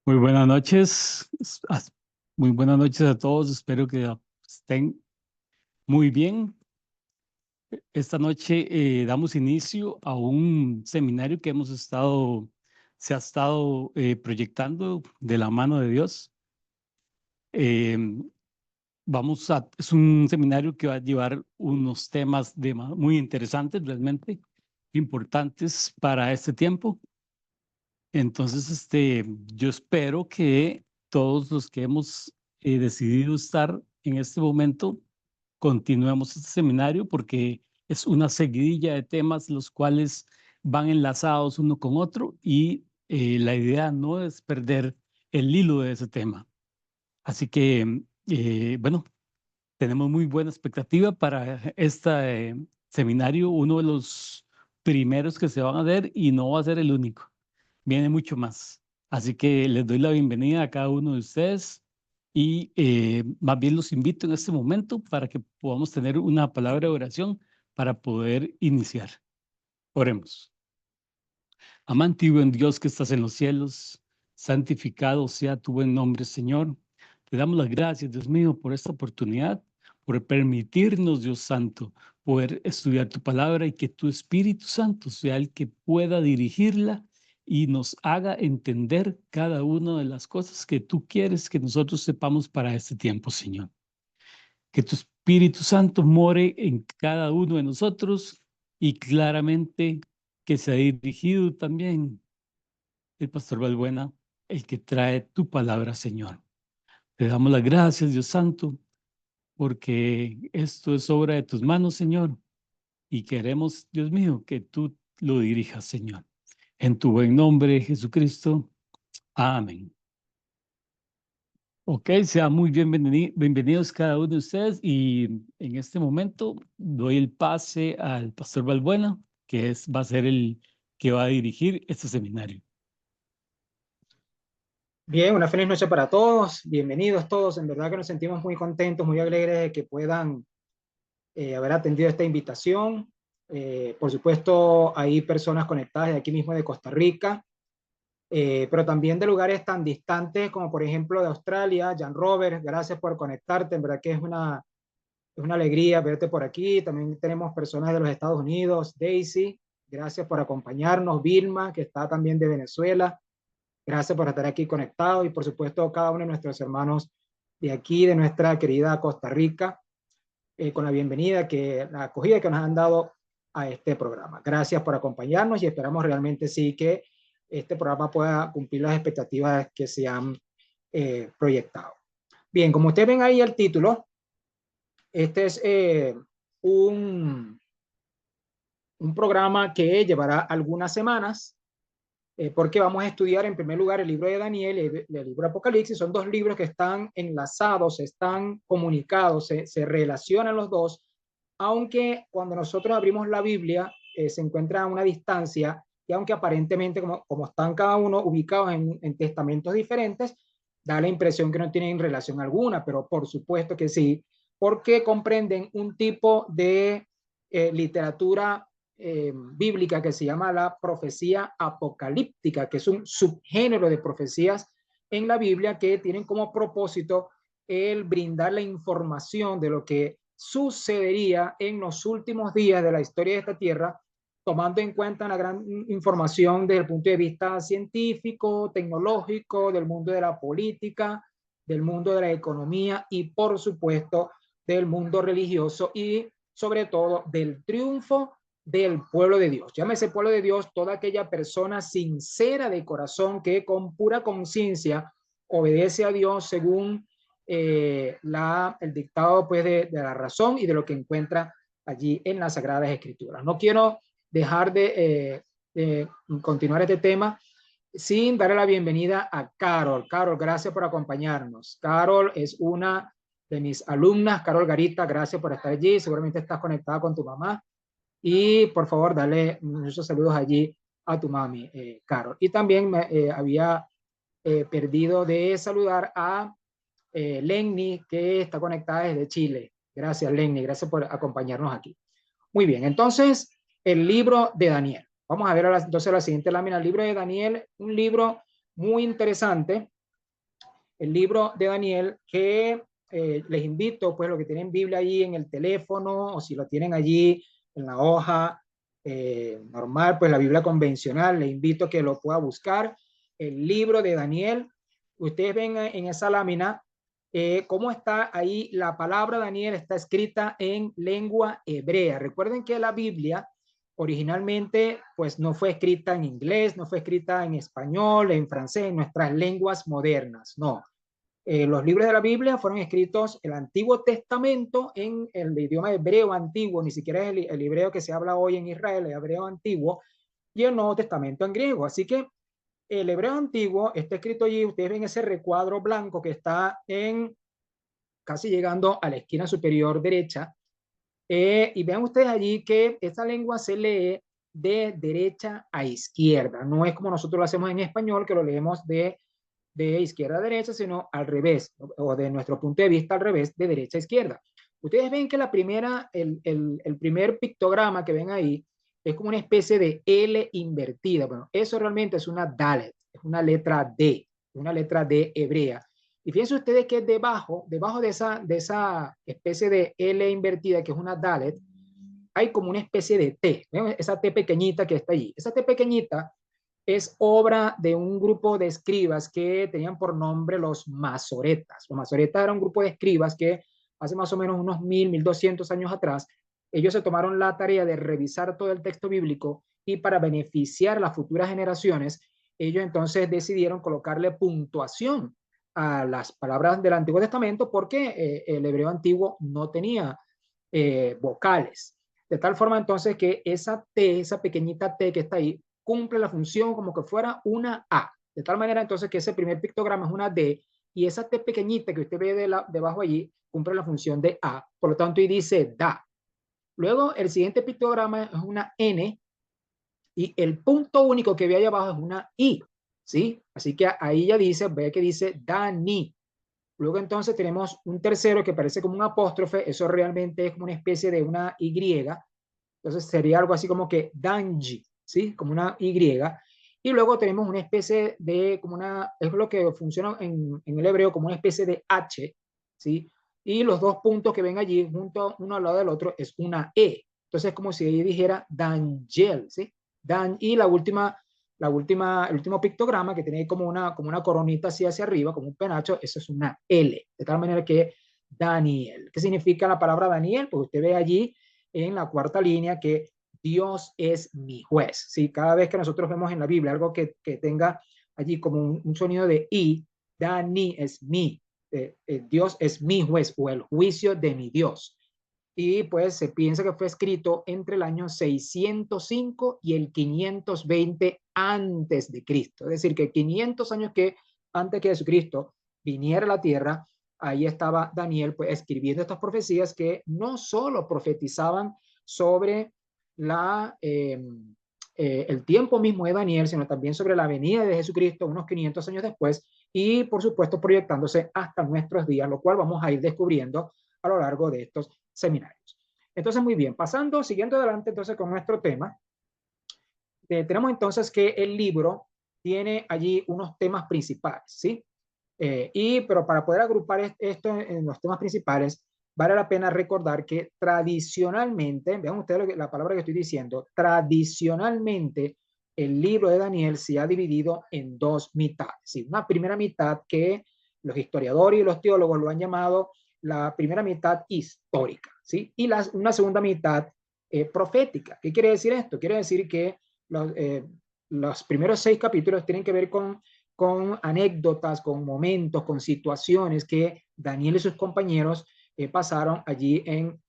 Muy buenas noches, muy buenas noches a todos. Espero que estén muy bien. Esta noche damos inicio a un seminario que se ha estado proyectando de la mano de Dios. Eh, es un seminario que va a llevar unos temas muy interesantes, realmente importantes para este tiempo. Entonces, yo espero que todos los que hemos decidido estar en este momento continuemos este seminario porque es una seguidilla de temas los cuales van enlazados uno con otro y la idea no es perder el hilo de ese tema. Así que, bueno, tenemos muy buena expectativa para este seminario, uno de los primeros que se van a ver y no va a ser el único. Viene mucho más. Así que les doy la bienvenida a cada uno de ustedes y más bien los invito en este momento para que podamos tener una palabra de oración para poder iniciar. Oremos. Amante y buen Dios que estás en los cielos, santificado sea tu buen nombre, Señor. Te damos las gracias, Dios mío, por esta oportunidad, por permitirnos, Dios Santo, poder estudiar tu palabra y que tu Espíritu Santo sea el que pueda dirigirla y nos haga entender cada una de las cosas que tú quieres que nosotros sepamos para este tiempo, Señor. Que tu Espíritu Santo more en cada uno de nosotros y claramente que sea dirigido también el pastor Balbuena, el que trae tu palabra, Señor. Te damos las gracias, Dios Santo, porque esto es obra de tus manos, Señor, y queremos, Dios mío, que tú lo dirijas, Señor. En tu buen nombre, Jesucristo. Amén. Ok, sean muy bienvenidos cada uno de ustedes y en este momento doy el pase al pastor Balbuena, va a ser el que va a dirigir este seminario. Bien, una feliz noche para todos. Bienvenidos todos. En verdad que nos sentimos muy contentos, muy alegres de que puedan haber atendido esta invitación. Por supuesto, hay personas conectadas de aquí mismo de Costa Rica, pero también de lugares tan distantes como por ejemplo de Australia. Jan Robert, gracias por conectarte. En verdad que es una alegría verte por aquí. También tenemos personas de los Estados Unidos. Daisy, gracias por acompañarnos. Vilma, que está también de Venezuela. Gracias por estar aquí conectados y por supuesto cada uno de nuestros hermanos de aquí, de nuestra querida Costa Rica, con la bienvenida, la acogida que nos han dado a este programa. Gracias por acompañarnos y esperamos realmente sí que este programa pueda cumplir las expectativas que se han proyectado. Bien, como ustedes ven ahí el título, este es un, un programa que llevará algunas semanas porque vamos a estudiar en primer lugar el libro de Daniel y el libro de Apocalipsis. Son dos libros que están enlazados, están comunicados, se relacionan los dos, aunque cuando nosotros abrimos la Biblia se encuentra a una distancia y aunque aparentemente como están cada uno ubicados en testamentos diferentes, da la impresión que no tienen relación alguna, pero por supuesto que sí, porque comprenden un tipo de literatura bíblica que se llama la profecía apocalíptica, que es un subgénero de profecías en la Biblia que tienen como propósito el brindar la información de lo que sucedería en los últimos días de la historia de esta tierra, tomando en cuenta una gran información desde el punto de vista científico, tecnológico, del mundo de la política, del mundo de la economía y por supuesto del mundo religioso y sobre todo del triunfo del pueblo de Dios. Llámese pueblo de Dios toda aquella persona sincera de corazón que con pura conciencia obedece a Dios según el dictado pues, de la razón y de lo que encuentra allí en las Sagradas Escrituras. No quiero dejar de continuar este tema sin darle la bienvenida a Carol. Carol, gracias por acompañarnos. Carol es una de mis alumnas. Carol Garita, gracias por estar allí. Seguramente estás conectada con tu mamá. Y por favor, dale muchos saludos allí a tu mami, Carol. Y también me había perdido de saludar a Lenny, que está conectada desde Chile. Gracias, Lenny. Gracias por acompañarnos aquí. Muy bien, entonces, el libro de Daniel. Vamos a ver entonces la siguiente lámina. El libro de Daniel, un libro muy interesante el libro de Daniel, que les invito, pues, lo que tienen Biblia allí en el teléfono, o si lo tienen allí en la hoja normal, pues la Biblia convencional, les invito a que lo pueda buscar, el libro de Daniel. Ustedes ven en esa lámina cómo está ahí la palabra Daniel, está escrita en lengua hebrea. Recuerden que la Biblia originalmente pues no fue escrita en inglés, no fue escrita en español, en francés, en nuestras lenguas modernas, no. Los libros de la Biblia fueron escritos el Antiguo Testamento en el idioma hebreo antiguo, ni siquiera es el hebreo que se habla hoy en Israel, el hebreo antiguo, y el Nuevo Testamento en griego. Así que el hebreo antiguo está escrito allí, ustedes ven ese recuadro blanco que está en casi llegando a la esquina superior derecha, y vean ustedes allí que esta lengua se lee de derecha a izquierda, no es como nosotros lo hacemos en español, que lo leemos de izquierda a derecha, sino al revés, o de nuestro punto de vista al revés, de derecha a izquierda. Ustedes ven que la primera, el primer pictograma que ven ahí es como una especie de L invertida. Bueno, eso realmente es una Dalet, es una letra D hebrea. Y fíjense ustedes que debajo de esa especie de L invertida, que es una Dalet, hay como una especie de T, ¿ven? Esa T pequeñita que está allí. Esa T pequeñita es obra de un grupo de escribas que tenían por nombre los masoretas. Los masoretas eran un grupo de escribas que hace más o menos unos 1200 años atrás, ellos se tomaron la tarea de revisar todo el texto bíblico y para beneficiar a las futuras generaciones, ellos entonces decidieron colocarle puntuación a las palabras del Antiguo Testamento porque el hebreo antiguo no tenía vocales. De tal forma entonces que esa T, esa pequeñita T que está ahí, cumple la función como que fuera una A. De tal manera entonces que ese primer pictograma es una D y esa T pequeñita que usted ve debajo allí cumple la función de A. Por lo tanto, y dice da. Luego el siguiente pictograma es una N y el punto único que ve ahí abajo es una I. ¿Sí? Así que ahí ya dice, ve que dice Dani. Luego entonces tenemos un tercero que parece como un apóstrofe, eso realmente es como una especie de una Y, entonces sería algo así como que Danji, ¿sí? Como una Y. Y luego tenemos una especie de, como una, es lo que funciona en el hebreo como una especie de H, ¿sí? Y los dos puntos que ven allí, junto uno al lado del otro, es una E. Entonces es como si ella dijera Dangel, ¿sí? Dan, y el último pictograma que tiene como una coronita así hacia arriba, como un penacho, eso es una L. De tal manera que Daniel. ¿Qué significa la palabra Daniel? Pues usted ve allí en la cuarta línea que Dios es mi juez. ¿Sí? Cada vez que nosotros vemos en la Biblia algo que tenga allí como un sonido de I, Dani es mi, Dios es mi juez o el juicio de mi Dios. Y pues se piensa que fue escrito entre el año 605 y el 520 antes de Cristo. Es decir, que 500 años que antes que Jesucristo viniera a la tierra, ahí estaba Daniel pues escribiendo estas profecías que no solo profetizaban sobre el tiempo mismo de Daniel, sino también sobre la venida de Jesucristo unos 500 años después y por supuesto proyectándose hasta nuestros días, lo cual vamos a ir descubriendo a lo largo de estos seminarios. Entonces, muy bien, siguiendo adelante entonces con nuestro tema, tenemos entonces que el libro tiene allí unos temas principales, ¿sí? Pero para poder agrupar esto en los temas principales, vale la pena recordar que tradicionalmente, vean ustedes la palabra que estoy diciendo, tradicionalmente el libro de Daniel se ha dividido en dos mitades. ¿Sí? Una primera mitad que los historiadores y los teólogos lo han llamado la primera mitad histórica, ¿sí? Y una segunda mitad profética. ¿Qué quiere decir esto? Quiere decir que los primeros 6 capítulos tienen que ver con anécdotas, con momentos, con situaciones que Daniel y sus compañeros pasaron allí en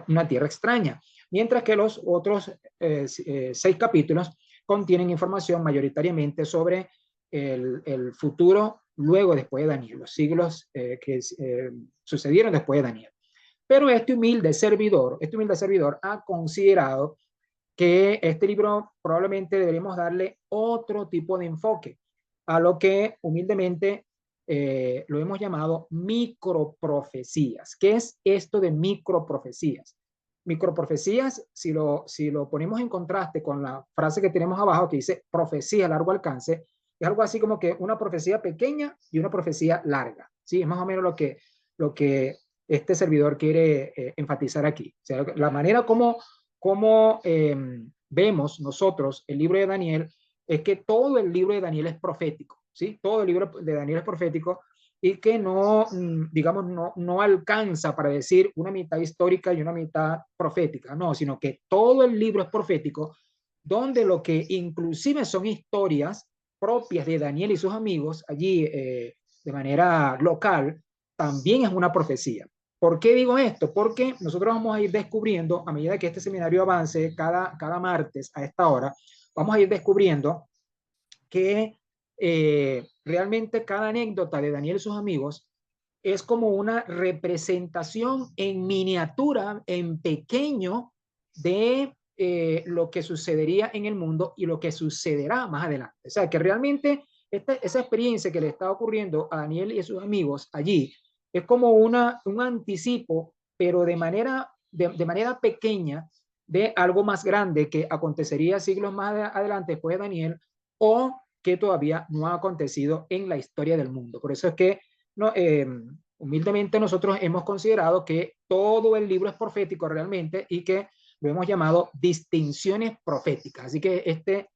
una tierra extraña. Mientras que los otros 6 capítulos contienen información mayoritariamente sobre el futuro luego después de Daniel, los siglos que sucedieron después de Daniel. Pero este humilde servidor ha considerado que este libro probablemente deberíamos darle otro tipo de enfoque, a lo que humildemente lo hemos llamado microprofecías. ¿Qué es esto de microprofecías? Microprofecías, si lo ponemos en contraste con la frase que tenemos abajo que dice profecía a largo alcance, Es algo así como que una profecía pequeña y una profecía larga. ¿Sí? Es más o menos lo que este servidor quiere enfatizar aquí. O sea, la manera como vemos nosotros el libro de Daniel es que todo el libro de Daniel es profético. ¿Sí? Todo el libro de Daniel es profético y que no, digamos, no alcanza para decir una mitad histórica y una mitad profética, no, sino que todo el libro es profético, donde lo que inclusive son historias propias de Daniel y sus amigos allí de manera local, también es una profecía. ¿Por qué digo esto? Porque nosotros vamos a ir descubriendo, a medida que este seminario avance cada martes a esta hora, vamos a ir descubriendo que realmente cada anécdota de Daniel y sus amigos es como una representación en miniatura, en pequeño, de lo que sucedería en el mundo y lo que sucederá más adelante. O sea, que realmente esa experiencia que le está ocurriendo a Daniel y a sus amigos allí es como un anticipo, pero de manera pequeña, de algo más grande que acontecería siglos más adelante después de Daniel o que todavía no ha acontecido en la historia del mundo. Por eso es que no, humildemente nosotros hemos considerado que todo el libro es profético realmente y que lo hemos llamado distinciones proféticas. Así que este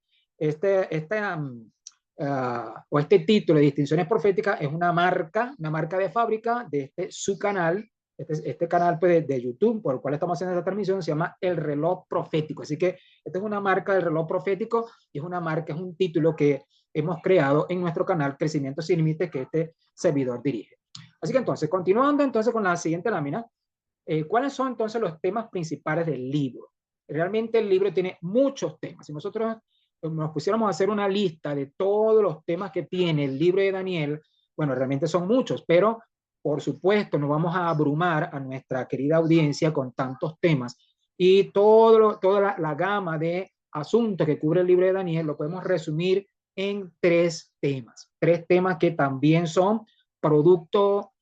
título de distinciones proféticas es una marca de fábrica de su canal, este canal pues, de YouTube por el cual estamos haciendo esta transmisión se llama El Reloj Profético. Así que esta es una marca del reloj profético y es un título que hemos creado en nuestro canal Crecimiento Sin Límites que este servidor dirige. Así que entonces, continuando entonces con la siguiente lámina, ¿cuáles son entonces los temas principales del libro? Realmente el libro tiene muchos temas. Si nosotros nos pusiéramos a hacer una lista de todos los temas que tiene el libro de Daniel, bueno, realmente son muchos, pero por supuesto no vamos a abrumar a nuestra querida audiencia con tantos temas y toda la gama de asuntos que cubre el libro de Daniel lo podemos resumir en tres temas que también son producto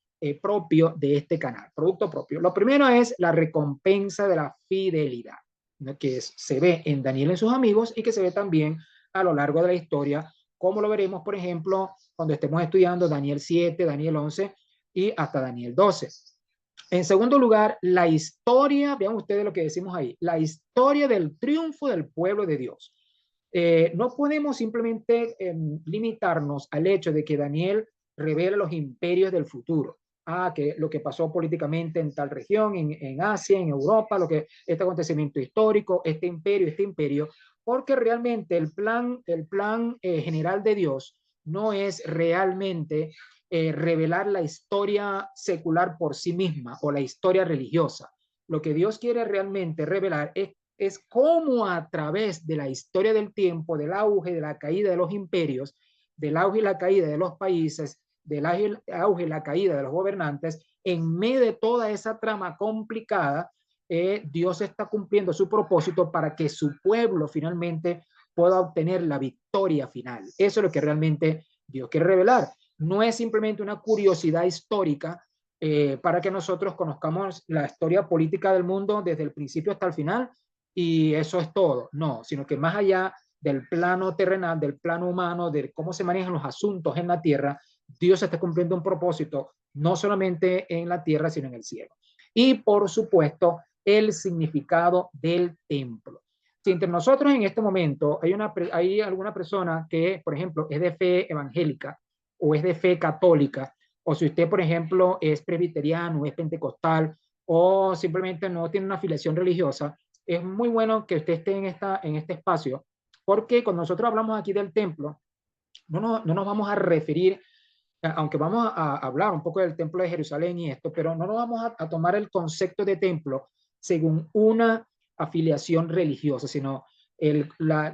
propio de este canal, producto propio. Lo primero es la recompensa de la fidelidad, ¿no? Que se ve en Daniel y sus amigos y que se ve también a lo largo de la historia, como lo veremos, por ejemplo, cuando estemos estudiando Daniel 7, Daniel 11 y hasta Daniel 12. En segundo lugar, la historia, vean ustedes lo que decimos ahí, la historia del triunfo del pueblo de Dios. No podemos simplemente limitarnos al hecho de que Daniel revela los imperios del futuro. Que lo que pasó políticamente en tal región, en Asia, en Europa, este acontecimiento histórico, este imperio, porque realmente el plan general de Dios no es realmente revelar la historia secular por sí misma o la historia religiosa. Lo que Dios quiere realmente revelar es cómo a través de la historia del tiempo, del auge, de la caída de los imperios, del auge y la caída de los países, del auge y la caída de los gobernantes, en medio de toda esa trama complicada, Dios está cumpliendo su propósito para que su pueblo finalmente pueda obtener la victoria final. Eso es lo que realmente Dios quiere revelar. No es simplemente una curiosidad histórica para que nosotros conozcamos la historia política del mundo desde el principio hasta el final y eso es todo. No, sino que más allá del plano terrenal, del plano humano, de cómo se manejan los asuntos en la tierra, Dios está cumpliendo un propósito no solamente en la tierra, sino en el cielo. Y por supuesto, el significado del templo. Si entre nosotros en este momento hay alguna persona que, por ejemplo, es de fe evangélica o es de fe católica, o si usted, por ejemplo, es presbiteriano, es pentecostal, o simplemente no tiene una afiliación religiosa, es muy bueno que usted esté en este espacio, porque cuando nosotros hablamos aquí del templo, no nos vamos a referir, aunque vamos a hablar un poco del templo de Jerusalén y esto, pero no nos vamos a tomar el concepto de templo según una afiliación religiosa, sino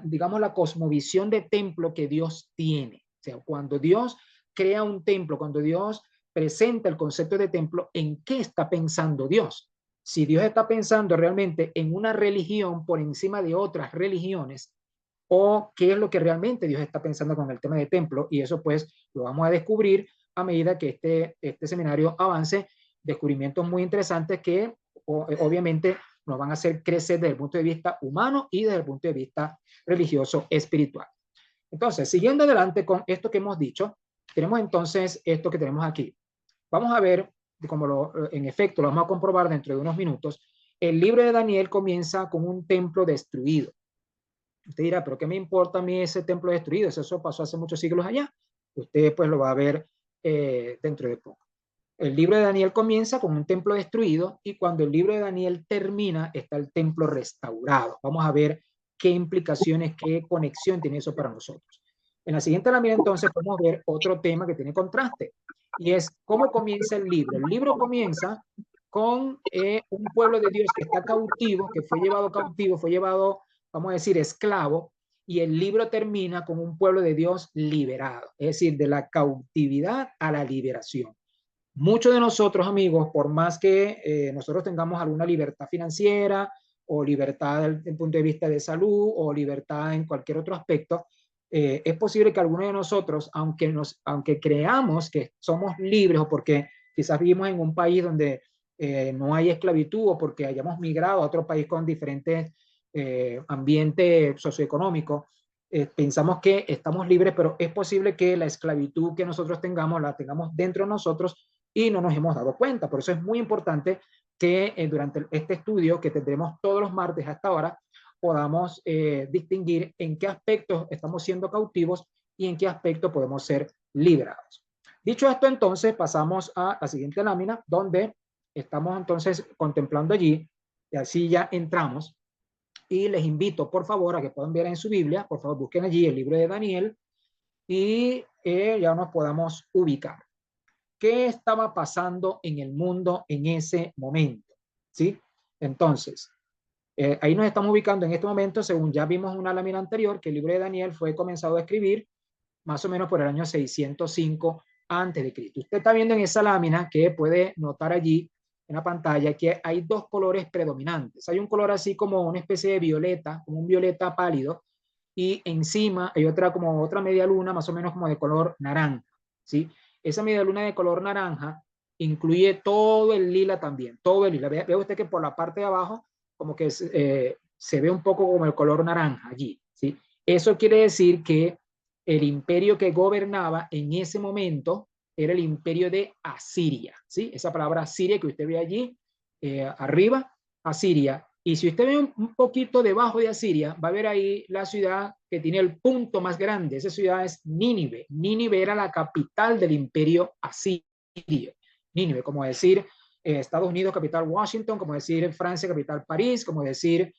digamos, la cosmovisión de templo que Dios tiene. O sea, cuando Dios crea un templo, cuando Dios presenta el concepto de templo, ¿en qué está pensando Dios? Si Dios está pensando realmente en una religión por encima de otras religiones, o qué es lo que realmente Dios está pensando con el tema de templo, y eso pues lo vamos a descubrir a medida que este seminario avance, descubrimientos muy interesantes que obviamente nos van a hacer crecer desde el punto de vista humano y desde el punto de vista religioso espiritual. Entonces, siguiendo adelante con esto que hemos dicho, tenemos entonces esto que tenemos aquí. Vamos a ver, como en efecto lo vamos a comprobar dentro de unos minutos, el libro de Daniel comienza con un templo destruido. Usted dirá, pero ¿qué me importa a mí ese templo destruido? Eso pasó hace muchos siglos allá. Usted pues lo va a ver dentro de poco. El libro de Daniel comienza con un templo destruido y cuando el libro de Daniel termina está el templo restaurado. Vamos a ver qué implicaciones, qué conexión tiene eso para nosotros. En la siguiente lámina entonces podemos ver otro tema que tiene contraste y es cómo comienza el libro. El libro comienza con un pueblo de Dios que está cautivo, que fue llevado cautivo, fue llevado, vamos a decir, esclavo, y el libro termina con un pueblo de Dios liberado, es decir, de la cautividad a la liberación. Muchos de nosotros, amigos, por más que nosotros tengamos alguna libertad financiera o libertad desde el punto de vista de salud o libertad en cualquier otro aspecto, es posible que algunos de nosotros, aunque creamos que somos libres o porque quizás vivimos en un país donde no hay esclavitud o porque hayamos migrado a otro país con diferentes ambientes socioeconómicos, pensamos que estamos libres, pero es posible que la esclavitud que nosotros tengamos la tengamos dentro de nosotros y no nos hemos dado cuenta. Por eso es muy importante que durante este estudio que tendremos todos los martes hasta ahora, podamos distinguir en qué aspectos estamos siendo cautivos y en qué aspectos podemos ser liberados. Dicho esto, entonces pasamos a la siguiente lámina, donde estamos entonces contemplando allí, y así ya entramos, y les invito, por favor, a que puedan ver en su Biblia, por favor, busquen allí el libro de Daniel, y ya nos podamos ubicar. ¿Qué estaba pasando en el mundo en ese momento? ¿Sí? Entonces, ahí nos estamos ubicando en este momento, según ya vimos en una lámina anterior, que el libro de Daniel fue comenzado a escribir más o menos por el año 605 antes de Cristo. Usted está viendo en esa lámina que puede notar allí en la pantalla que hay dos colores predominantes. Hay un color así como una especie de violeta, como un violeta pálido, y encima hay otra como otra media luna, más o menos como de color naranja, ¿sí? Esa media luna de color naranja incluye todo el lila también, todo el lila. Ve usted que por la parte de abajo como que se ve un poco como el color naranja allí, ¿sí? Eso quiere decir que el imperio que gobernaba en ese momento era el imperio de Asiria, ¿sí? Esa palabra Asiria que usted ve allí arriba, Asiria. Y si usted ve un poquito debajo de Asiria, va a ver ahí la ciudad que tiene el punto más grande. Esa ciudad es Nínive. Nínive era la capital del imperio asirio. Nínive, como decir Estados Unidos, capital Washington, como decir Francia, capital París, como decir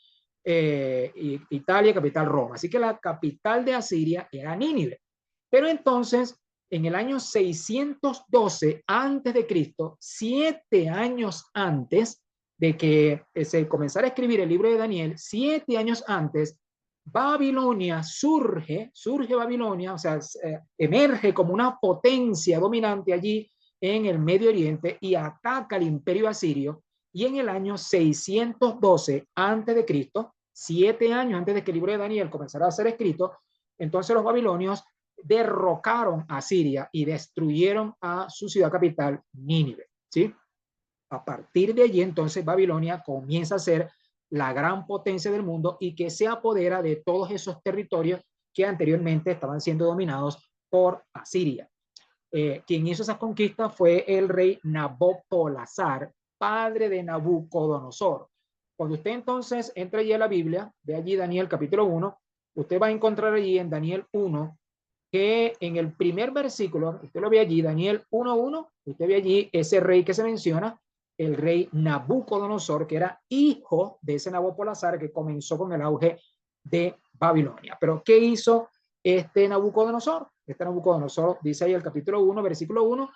Italia, capital Roma. Así que la capital de Asiria era Nínive. Pero entonces, en el año 612 antes de Cristo, 7 años antes de que se comenzara a escribir el libro de Daniel, 7 años antes, Babilonia surge Babilonia, o sea, emerge como una potencia dominante allí en el Medio Oriente y ataca al imperio asirio. Y en el año 612 antes de Cristo, 7 años antes de que el libro de Daniel comenzara a ser escrito, entonces los babilonios derrocaron a Siria y destruyeron a su ciudad capital, Nínive, ¿sí? A partir de allí, entonces, Babilonia comienza a ser la gran potencia del mundo y que se apodera de todos esos territorios que anteriormente estaban siendo dominados por Asiria. Quien hizo esas conquistas fue el rey Nabopolassar, padre de Nabucodonosor. Cuando usted entonces entra allí a la Biblia, ve allí Daniel capítulo 1, usted va a encontrar allí en Daniel 1 que en el primer versículo, usted lo ve allí, Daniel 1:1, usted ve allí ese rey que se menciona, el rey Nabucodonosor, que era hijo de ese Nabopolassar que comenzó con el auge de Babilonia. Pero ¿qué hizo este Nabucodonosor? Este Nabucodonosor dice ahí el capítulo 1, versículo 1,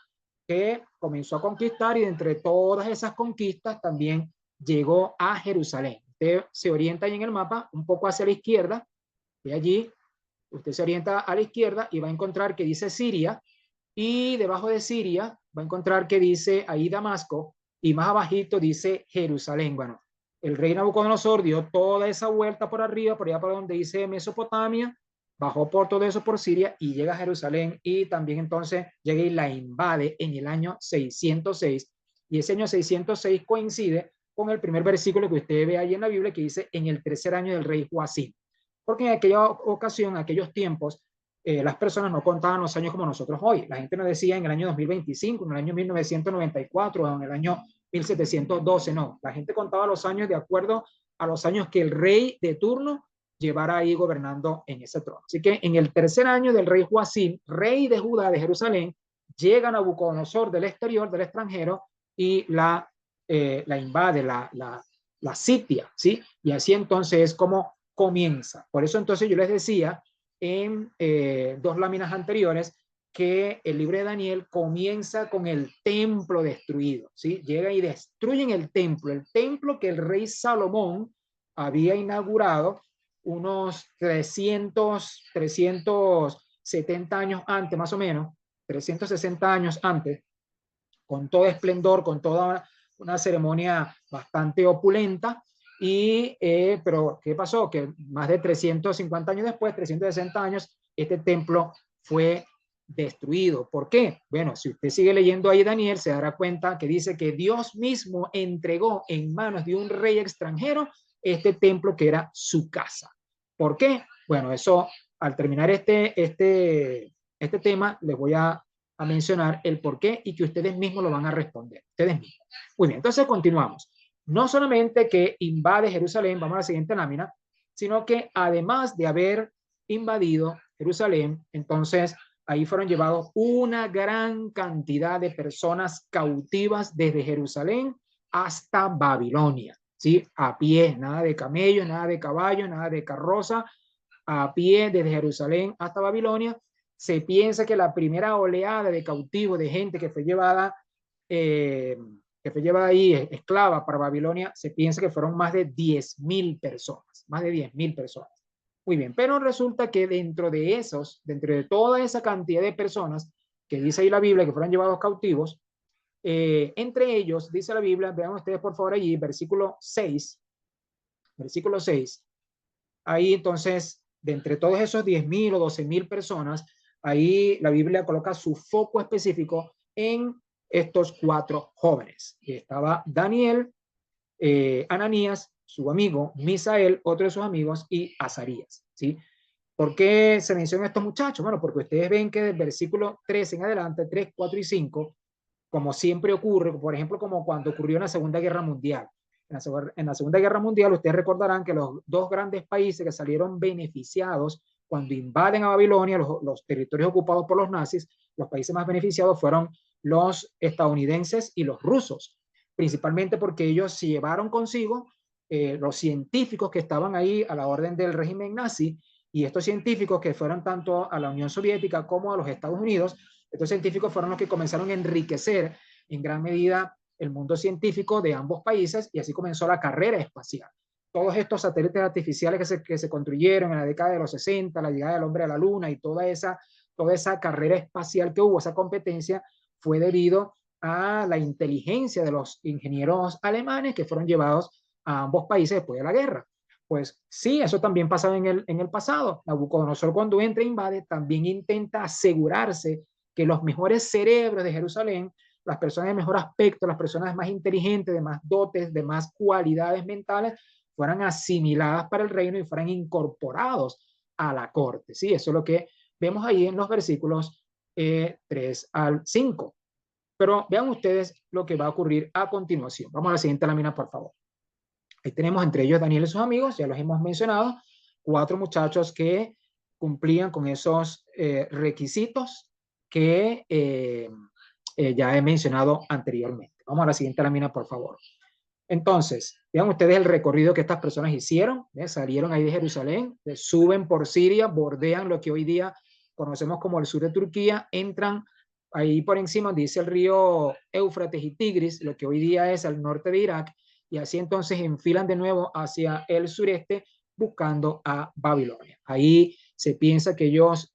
que comenzó a conquistar y entre todas esas conquistas también llegó a Jerusalén. Usted se orienta ahí en el mapa un poco hacia la izquierda, y allí usted se orienta a la izquierda y va a encontrar que dice Siria, y debajo de Siria va a encontrar que dice ahí Damasco, y más abajito dice Jerusalén. Bueno, el rey Nabucodonosor dio toda esa vuelta por arriba, por allá por donde dice Mesopotamia, bajó por todo eso por Siria y llega a Jerusalén, y también entonces llega y la invade en el año 606, y ese año 606 coincide con el primer versículo que usted ve ahí en la Biblia que dice en el tercer año del rey Joacim, porque en aquella ocasión, en aquellos tiempos, las personas no contaban los años como nosotros hoy. La gente no decía en el año 2025, en el año 1994 o en el año 1712, no. La gente contaba los años de acuerdo a los años que el rey de turno llevara ahí gobernando en ese trono. Así que en el tercer año del rey Joacim, rey de Judá, de Jerusalén, llega Nabucodonosor del exterior, del extranjero, y la invade, la sitia, ¿sí? Y así entonces es como comienza. Por eso entonces yo les decía en dos láminas anteriores que el libro de Daniel comienza con el templo destruido, ¿sí? Llega y destruyen el templo que el rey Salomón había inaugurado unos 370 años antes, más o menos, 360 años antes, con todo esplendor, con toda una ceremonia bastante opulenta. Pero, ¿qué pasó? Que más de 350 años después, 360 años, este templo fue destruido. ¿Por qué? Bueno, si usted sigue leyendo ahí Daniel, se dará cuenta que dice que Dios mismo entregó en manos de un rey extranjero este templo que era su casa. ¿Por qué? Bueno, eso, al terminar este tema, les voy a mencionar el por qué y que ustedes mismos lo van a responder. Ustedes mismos. Muy bien, entonces continuamos. No solamente que invade Jerusalén, vamos a la siguiente lámina, sino que además de haber invadido Jerusalén, entonces ahí fueron llevados una gran cantidad de personas cautivas desde Jerusalén hasta Babilonia, ¿sí? A pie, nada de camello, nada de caballo, nada de carroza, a pie desde Jerusalén hasta Babilonia. Se piensa que la primera oleada de cautivos, de gente que fue llevada ahí esclava para Babilonia, se piensa que fueron más de 10.000 personas, más de 10.000 personas. Muy bien, pero resulta que dentro de toda esa cantidad de personas que dice ahí la Biblia que fueron llevados cautivos, entre ellos, dice la Biblia, vean ustedes por favor allí, versículo 6, ahí entonces, de entre todos esos 10.000 o 12.000 personas, ahí la Biblia coloca su foco específico en estos 4 jóvenes. Y estaba Daniel, Ananías, su amigo, Misael, otro de sus amigos, y Azarías, ¿sí? ¿Por qué se mencionan estos muchachos? Bueno, porque ustedes ven que del versículo 3 en adelante, 3, 4 y 5, como siempre ocurre, por ejemplo, como cuando ocurrió en la Segunda Guerra Mundial. En la Segunda Guerra Mundial, ustedes recordarán que los dos grandes países que salieron beneficiados cuando invaden a Babilonia, los territorios ocupados por los nazis, los países más beneficiados fueron los estadounidenses y los rusos, principalmente porque ellos se llevaron consigo los científicos que estaban ahí a la orden del régimen nazi, y estos científicos que fueron tanto a la Unión Soviética como a los Estados Unidos, estos científicos fueron los que comenzaron a enriquecer en gran medida el mundo científico de ambos países, y así comenzó la carrera espacial. Todos estos satélites artificiales que se construyeron en la década de los 60, la llegada del hombre a la luna y toda esa carrera espacial que hubo, esa competencia, fue debido a la inteligencia de los ingenieros alemanes que fueron llevados a ambos países después de la guerra. Pues sí, eso también pasaba en el pasado. Nabucodonosor, cuando entra e invade, también intenta asegurarse que los mejores cerebros de Jerusalén, las personas de mejor aspecto, las personas más inteligentes, de más dotes, de más cualidades mentales, fueran asimiladas para el reino y fueran incorporados a la corte. Sí, eso es lo que vemos ahí en los versículos 3 al 5. Pero vean ustedes lo que va a ocurrir a continuación. Vamos a la siguiente lámina, por favor. Ahí tenemos entre ellos Daniel y sus amigos, ya los hemos mencionado, 4 muchachos que cumplían con esos requisitos que ya he mencionado anteriormente. Vamos a la siguiente lámina, por favor. Entonces, vean ustedes el recorrido que estas personas hicieron. Salieron ahí de Jerusalén, suben por Siria, bordean lo que hoy día conocemos como el sur de Turquía, entran ahí por encima, dice el río Éufrates y Tigris, lo que hoy día es el norte de Irak, y así entonces enfilan de nuevo hacia el sureste buscando a Babilonia. Ahí se piensa que ellos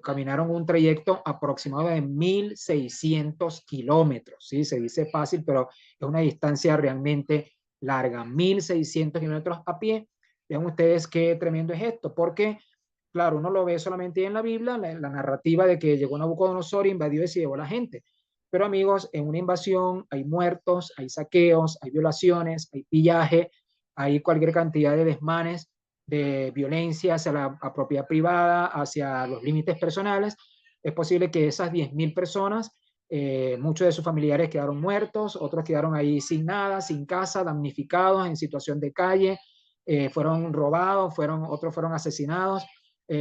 caminaron un trayecto aproximado de 1.600 kilómetros, ¿sí? Se dice fácil, pero es una distancia realmente larga, 1.600 kilómetros a pie. Vean ustedes qué tremendo es esto, porque, claro, uno lo ve solamente en la Biblia, la narrativa de que llegó Nabucodonosor, invadió y se llevó a la gente. Pero amigos, en una invasión hay muertos, hay saqueos, hay violaciones, hay pillaje, hay cualquier cantidad de desmanes de violencia hacia la propiedad privada, hacia los límites personales. Es posible que esas 10.000 personas, muchos de sus familiares quedaron muertos, otros quedaron ahí sin nada, sin casa, damnificados, en situación de calle, fueron robados, otros fueron asesinados,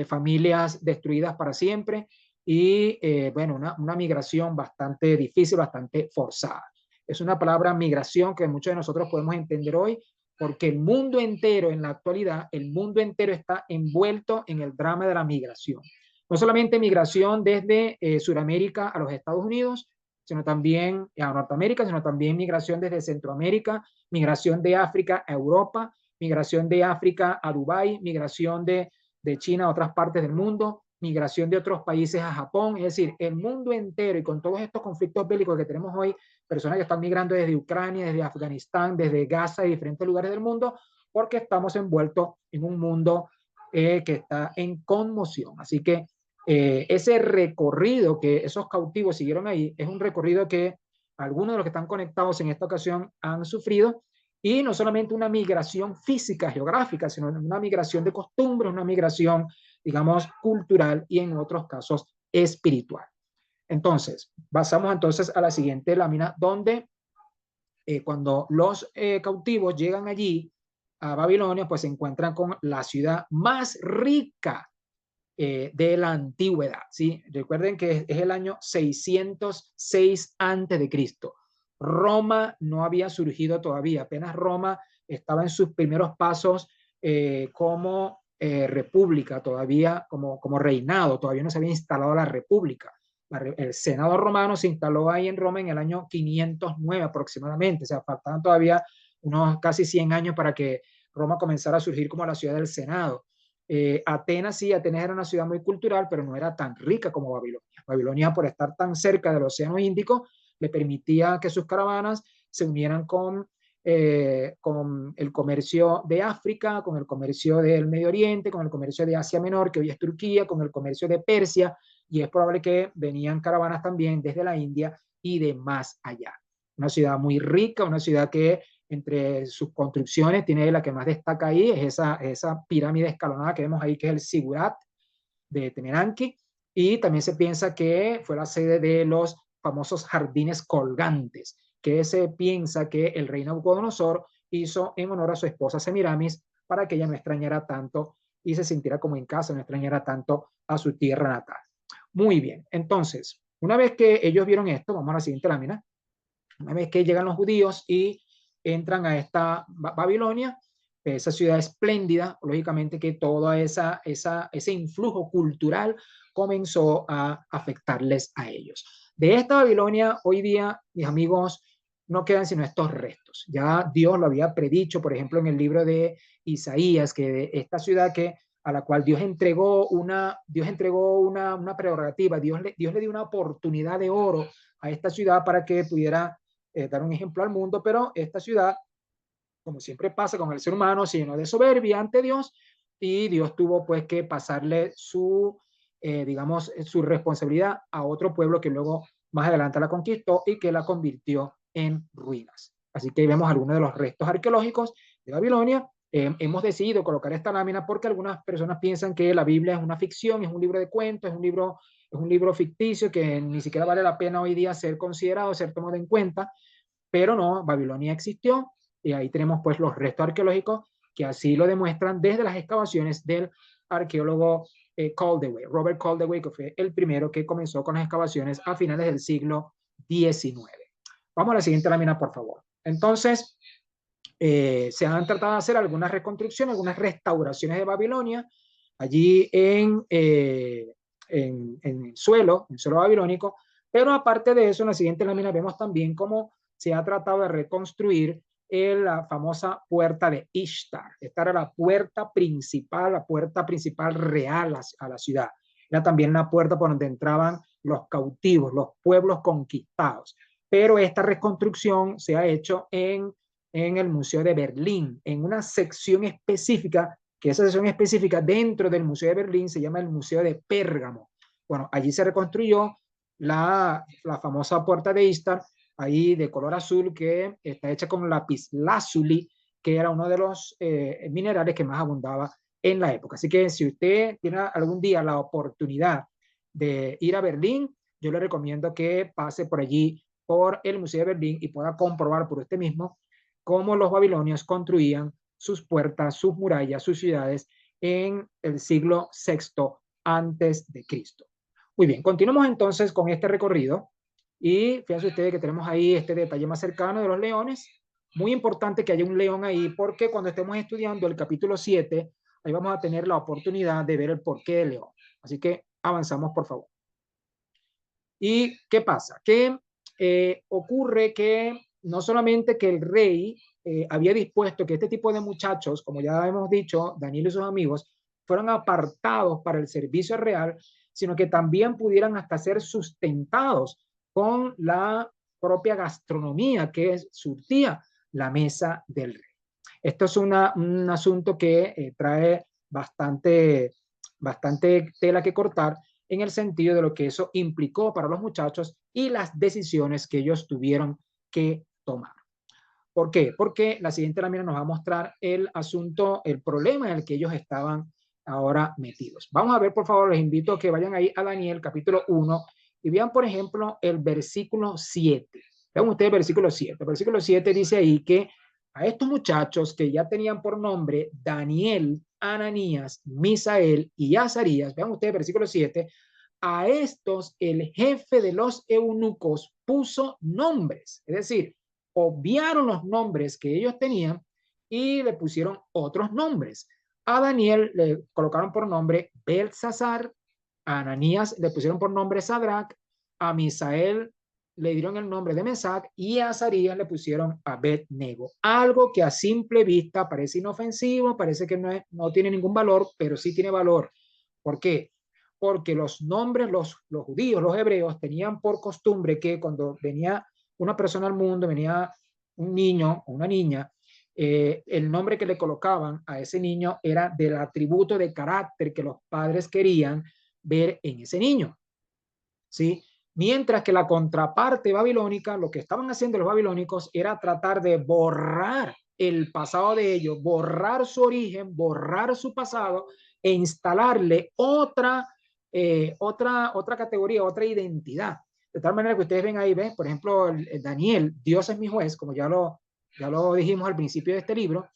familias destruidas para siempre y, bueno, una migración bastante difícil, bastante forzada. Es una palabra migración que muchos de nosotros podemos entender hoy, porque el mundo entero en la actualidad, el mundo entero está envuelto en el drama de la migración. No solamente migración desde Sudamérica a los Estados Unidos, sino también a Norteamérica, sino también migración desde Centroamérica, migración de África a Europa, migración de África a Dubái, migración de China a otras partes del mundo, migración de otros países a Japón. Es decir, el mundo entero, y con todos estos conflictos bélicos que tenemos hoy, personas que están migrando desde Ucrania, desde Afganistán, desde Gaza y diferentes lugares del mundo, porque estamos envueltos en un mundo que está en conmoción. Así que ese recorrido que esos cautivos siguieron ahí es un recorrido que algunos de los que están conectados en esta ocasión han sufrido, y no solamente una migración física, geográfica, sino una migración de costumbres, una migración, digamos, cultural y en otros casos espiritual. Entonces, pasamos entonces a la siguiente lámina, donde cuando los cautivos llegan allí a Babilonia, pues se encuentran con la ciudad más rica de la antigüedad, ¿sí? Recuerden que es el año 606 antes de Cristo. Roma no había surgido todavía, apenas Roma estaba en sus primeros pasos como república, todavía como reinado, todavía no se había instalado la república. El Senado romano se instaló ahí en Roma en el año 509 aproximadamente, o sea, faltaban todavía unos casi 100 años para que Roma comenzara a surgir como la ciudad del Senado. Atenas sí, Atenas era una ciudad muy cultural, pero no era tan rica como Babilonia. Babilonia, por estar tan cerca del Océano Índico, le permitía que sus caravanas se unieran con el comercio de África, con el comercio del Medio Oriente, con el comercio de Asia Menor, que hoy es Turquía, con el comercio de Persia, y es probable que venían caravanas también desde la India y de más allá. Una ciudad muy rica, una ciudad que entre sus construcciones tiene la que más destaca ahí, es esa pirámide escalonada que vemos ahí, que es el Sigurat de Temeranqui, y también se piensa que fue la sede de los famosos jardines colgantes, que se piensa que el rey Nabucodonosor hizo en honor a su esposa Semiramis, para que ella no extrañara tanto y se sintiera como en casa, no extrañara tanto a su tierra natal. Muy bien, entonces, una vez que ellos vieron esto, vamos a la siguiente lámina, una vez que llegan los judíos y entran a esta Babilonia, esa ciudad espléndida, lógicamente que todo ese influjo cultural comenzó a afectarles a ellos. De esta Babilonia, hoy día, mis amigos, no quedan sino estos restos. Ya Dios lo había predicho, por ejemplo, en el libro de Isaías, que de esta ciudad a la cual Dios entregó una prerrogativa, Dios le dio una oportunidad de oro a esta ciudad para que pudiera dar un ejemplo al mundo, pero esta ciudad, como siempre pasa con el ser humano, se llenó de soberbia ante Dios, y Dios tuvo pues que pasarle digamos, su responsabilidad a otro pueblo que luego más adelante la conquistó y que la convirtió en ruinas. Así que ahí vemos algunos de los restos arqueológicos de Babilonia. Hemos decidido colocar esta lámina porque algunas personas piensan que la Biblia es una ficción, es un libro de cuentos, es un libro ficticio que ni siquiera vale la pena hoy día ser considerado, ser tomado en cuenta, pero no, Babilonia existió, y ahí tenemos pues los restos arqueológicos que así lo demuestran desde las excavaciones del arqueólogo Caldewey, Robert Caldewey, que fue el primero que comenzó con las excavaciones a finales del siglo XIX. Vamos a la siguiente lámina, por favor. Entonces, se han tratado de hacer algunas reconstrucciones, algunas restauraciones de Babilonia, allí en el suelo babilónico, pero aparte de eso, en la siguiente lámina vemos también cómo se ha tratado de reconstruir la famosa puerta de Ishtar. Esta era la puerta principal real a la ciudad. Era también una puerta por donde entraban los cautivos, los pueblos conquistados. Pero esta reconstrucción se ha hecho en el Museo de Berlín, en una sección específica, que esa sección específica dentro del Museo de Berlín se llama el Museo de Pérgamo. Bueno, allí se reconstruyó la famosa puerta de Ishtar, ahí de color azul, que está hecha con lapislázuli, que era uno de los minerales que más abundaba en la época. Así que si usted tiene algún día la oportunidad de ir a Berlín, yo le recomiendo que pase por allí, por el Museo de Berlín, y pueda comprobar por usted mismo cómo los babilonios construían sus puertas, sus murallas, sus ciudades en el siglo VI antes de Cristo. Muy bien, continuamos entonces con este recorrido y fíjense ustedes que tenemos ahí este detalle más cercano de los leones. Muy importante que haya un león ahí porque cuando estemos estudiando el capítulo 7, ahí vamos a tener la oportunidad de ver el porqué del león. Así que avanzamos, por favor. ¿Y qué pasa? Que ocurre que no solamente que el rey había dispuesto que este tipo de muchachos, como ya hemos dicho, Daniel y sus amigos, fueran apartados para el servicio real, sino que también pudieran hasta ser sustentados con la propia gastronomía que surtía la mesa del rey. Esto es un asunto que trae bastante tela que cortar en el sentido de lo que eso implicó para los muchachos y las decisiones que ellos tuvieron que tomar. ¿Por qué? Porque la siguiente lámina nos va a mostrar el asunto, el problema en el que ellos estaban ahora metidos. Vamos a ver, por favor, les invito a que vayan ahí a Daniel, capítulo 1, y vean, por ejemplo, el versículo 7. Vean ustedes el versículo 7. El versículo 7 dice ahí que a estos muchachos que ya tenían por nombre Daniel, Ananías, Misael y Azarías, vean ustedes el versículo 7, a estos el jefe de los eunucos puso nombres, es decir, obviaron los nombres que ellos tenían y le pusieron otros nombres. A Daniel le colocaron por nombre Belsasar, a Ananías le pusieron por nombre Sadrach, a Misael le dieron el nombre de Mesac y a Azarías le pusieron Abed-Nego. Algo que a simple vista parece inofensivo, parece que no tiene ningún valor, pero sí tiene valor. ¿Por qué? Porque los nombres, los judíos, los hebreos, tenían por costumbre que cuando venía una persona al mundo, venía un niño o una niña, el nombre que le colocaban a ese niño era del atributo de carácter que los padres querían ver en ese niño. ¿Sí? Mientras que la contraparte babilónica, lo que estaban haciendo los babilónicos era tratar de borrar el pasado de ellos, borrar su origen, borrar su pasado e instalarle otra categoría, otra identidad. De tal manera que ustedes ven ahí, ven, por ejemplo, el Daniel, Dios es mi juez, como ya lo dijimos al principio de este libro,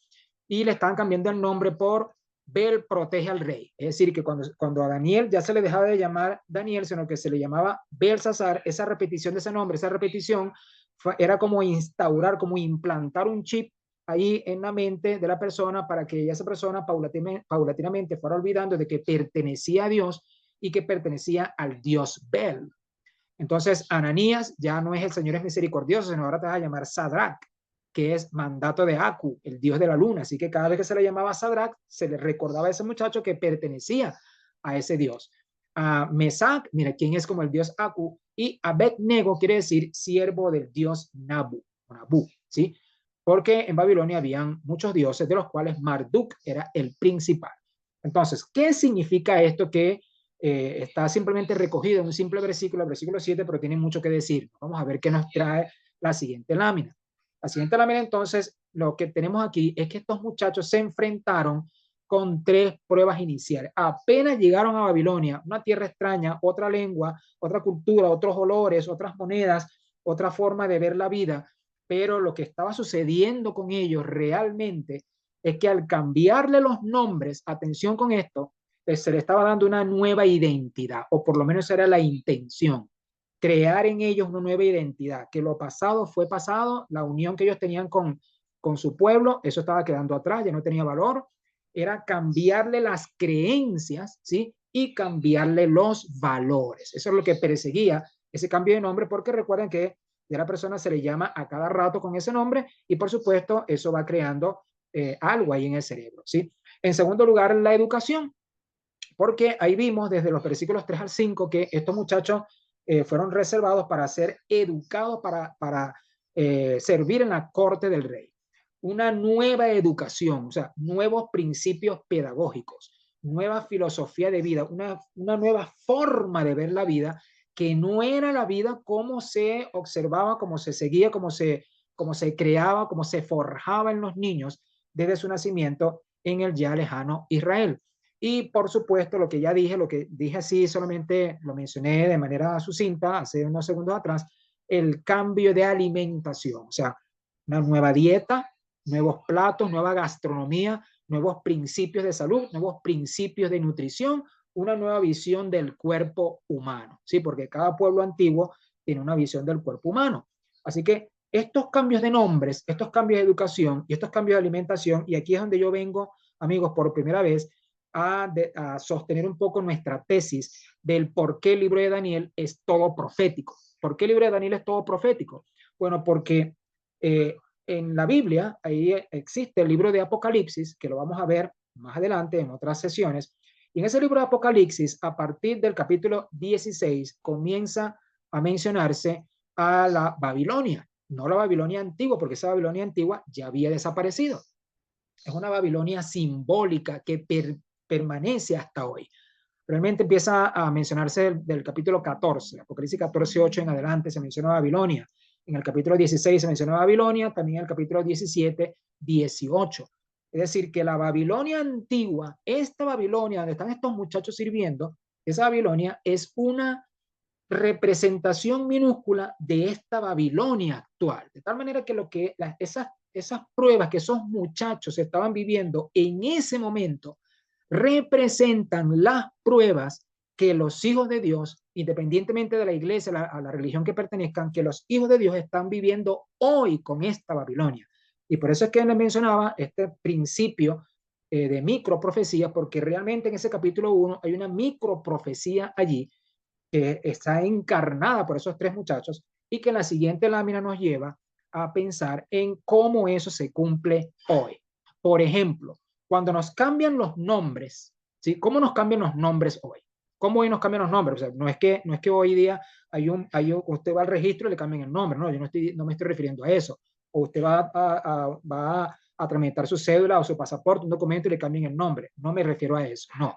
y le están cambiando el nombre por Bel protege al rey. Es decir, que cuando a Daniel ya se le dejaba de llamar Daniel, sino que se le llamaba Belsasar, esa repetición de ese nombre, esa repetición era como instaurar, como implantar un chip ahí en la mente de la persona para que esa persona paulatinamente fuera olvidando de que pertenecía a Dios y que pertenecía al Dios Bel. Entonces, Ananías ya no es el Señor es misericordioso, sino ahora te vas a llamar Sadrach, que es mandato de Aku, el dios de la luna. Así que cada vez que se le llamaba Sadrach, se le recordaba a ese muchacho que pertenecía a ese dios. A Mesac, mira, quién es como el dios Aku, y Abed-Nego quiere decir siervo del dios Nabu, ¿sí? Porque en Babilonia habían muchos dioses, de los cuales Marduk era el principal. Entonces, ¿qué significa esto que está simplemente recogido en un simple versículo, el versículo 7, pero tiene mucho que decir? Vamos a ver qué nos trae la siguiente lámina. La siguiente lámina, entonces, lo que tenemos aquí es que estos muchachos se enfrentaron con 3 pruebas iniciales. Apenas llegaron a Babilonia, una tierra extraña, otra lengua, otra cultura, otros olores, otras monedas, otra forma de ver la vida, pero lo que estaba sucediendo con ellos realmente es que al cambiarle los nombres, atención con esto, se le estaba dando una nueva identidad, o por lo menos era la intención, crear en ellos una nueva identidad, que lo pasado fue pasado, la unión que ellos tenían con su pueblo, eso estaba quedando atrás, ya no tenía valor, era cambiarle las creencias, ¿sí? Y cambiarle los valores. Eso es lo que perseguía ese cambio de nombre, porque recuerden que a la persona se le llama a cada rato con ese nombre y por supuesto eso va creando algo ahí en el cerebro, ¿sí? En segundo lugar, la educación, porque ahí vimos desde los versículos 3 al 5 que estos muchachos fueron reservados para ser educados para servir en la corte del rey. Una nueva educación, o sea, nuevos principios pedagógicos, nueva filosofía de vida, una nueva forma de ver la vida que no era la vida como se observaba, como se seguía, como se creaba, como se forjaba en los niños desde su nacimiento, en el ya lejano Israel. Y por supuesto, lo que dije así, solamente lo mencioné de manera sucinta hace unos segundos atrás, el cambio de alimentación, o sea, una nueva dieta, nuevos platos, nueva gastronomía, nuevos principios de salud, nuevos principios de nutrición, una nueva visión del cuerpo humano, ¿sí? Porque cada pueblo antiguo tiene una visión del cuerpo humano. Así que estos cambios de nombres, estos cambios de educación y estos cambios de alimentación, y aquí es donde yo vengo, amigos, por primera vez a sostener un poco nuestra tesis del por qué el libro de Daniel es todo profético. ¿Por qué el libro de Daniel es todo profético? Bueno, porque en la Biblia ahí existe el libro de Apocalipsis, que lo vamos a ver más adelante en otras sesiones, y en ese libro de Apocalipsis, a partir del capítulo 16, comienza a mencionarse a la Babilonia, no la Babilonia antigua, porque esa Babilonia antigua ya había desaparecido. Es una Babilonia simbólica que permanece hasta hoy. Realmente empieza a mencionarse del capítulo 14, Apocalipsis 14:8 en adelante se menciona Babilonia. En el capítulo 16 se menciona Babilonia, también en el capítulo 17, 18. Es decir, que la Babilonia antigua, esta Babilonia donde están estos muchachos sirviendo, esa Babilonia es una representación minúscula de esta Babilonia actual. De tal manera que esas pruebas que esos muchachos estaban viviendo en ese momento representan las pruebas que los hijos de Dios, independientemente de la iglesia, a la religión que pertenezcan, que los hijos de Dios están viviendo hoy con esta Babilonia. Y por eso es que les mencionaba este principio de microprofecía, porque realmente en ese capítulo 1 hay una microprofecía allí que está encarnada por esos tres muchachos y que en la siguiente lámina nos lleva a pensar en cómo eso se cumple hoy. Por ejemplo, cuando nos cambian los nombres, ¿sí? ¿Cómo nos cambian los nombres hoy? ¿Cómo hoy nos cambian los nombres? O sea, no es que hoy día usted va al registro y le cambian el nombre, no, yo no me estoy refiriendo a eso. O usted va a tramitar su cédula o su pasaporte, un documento y le cambian el nombre. No me refiero a eso, no.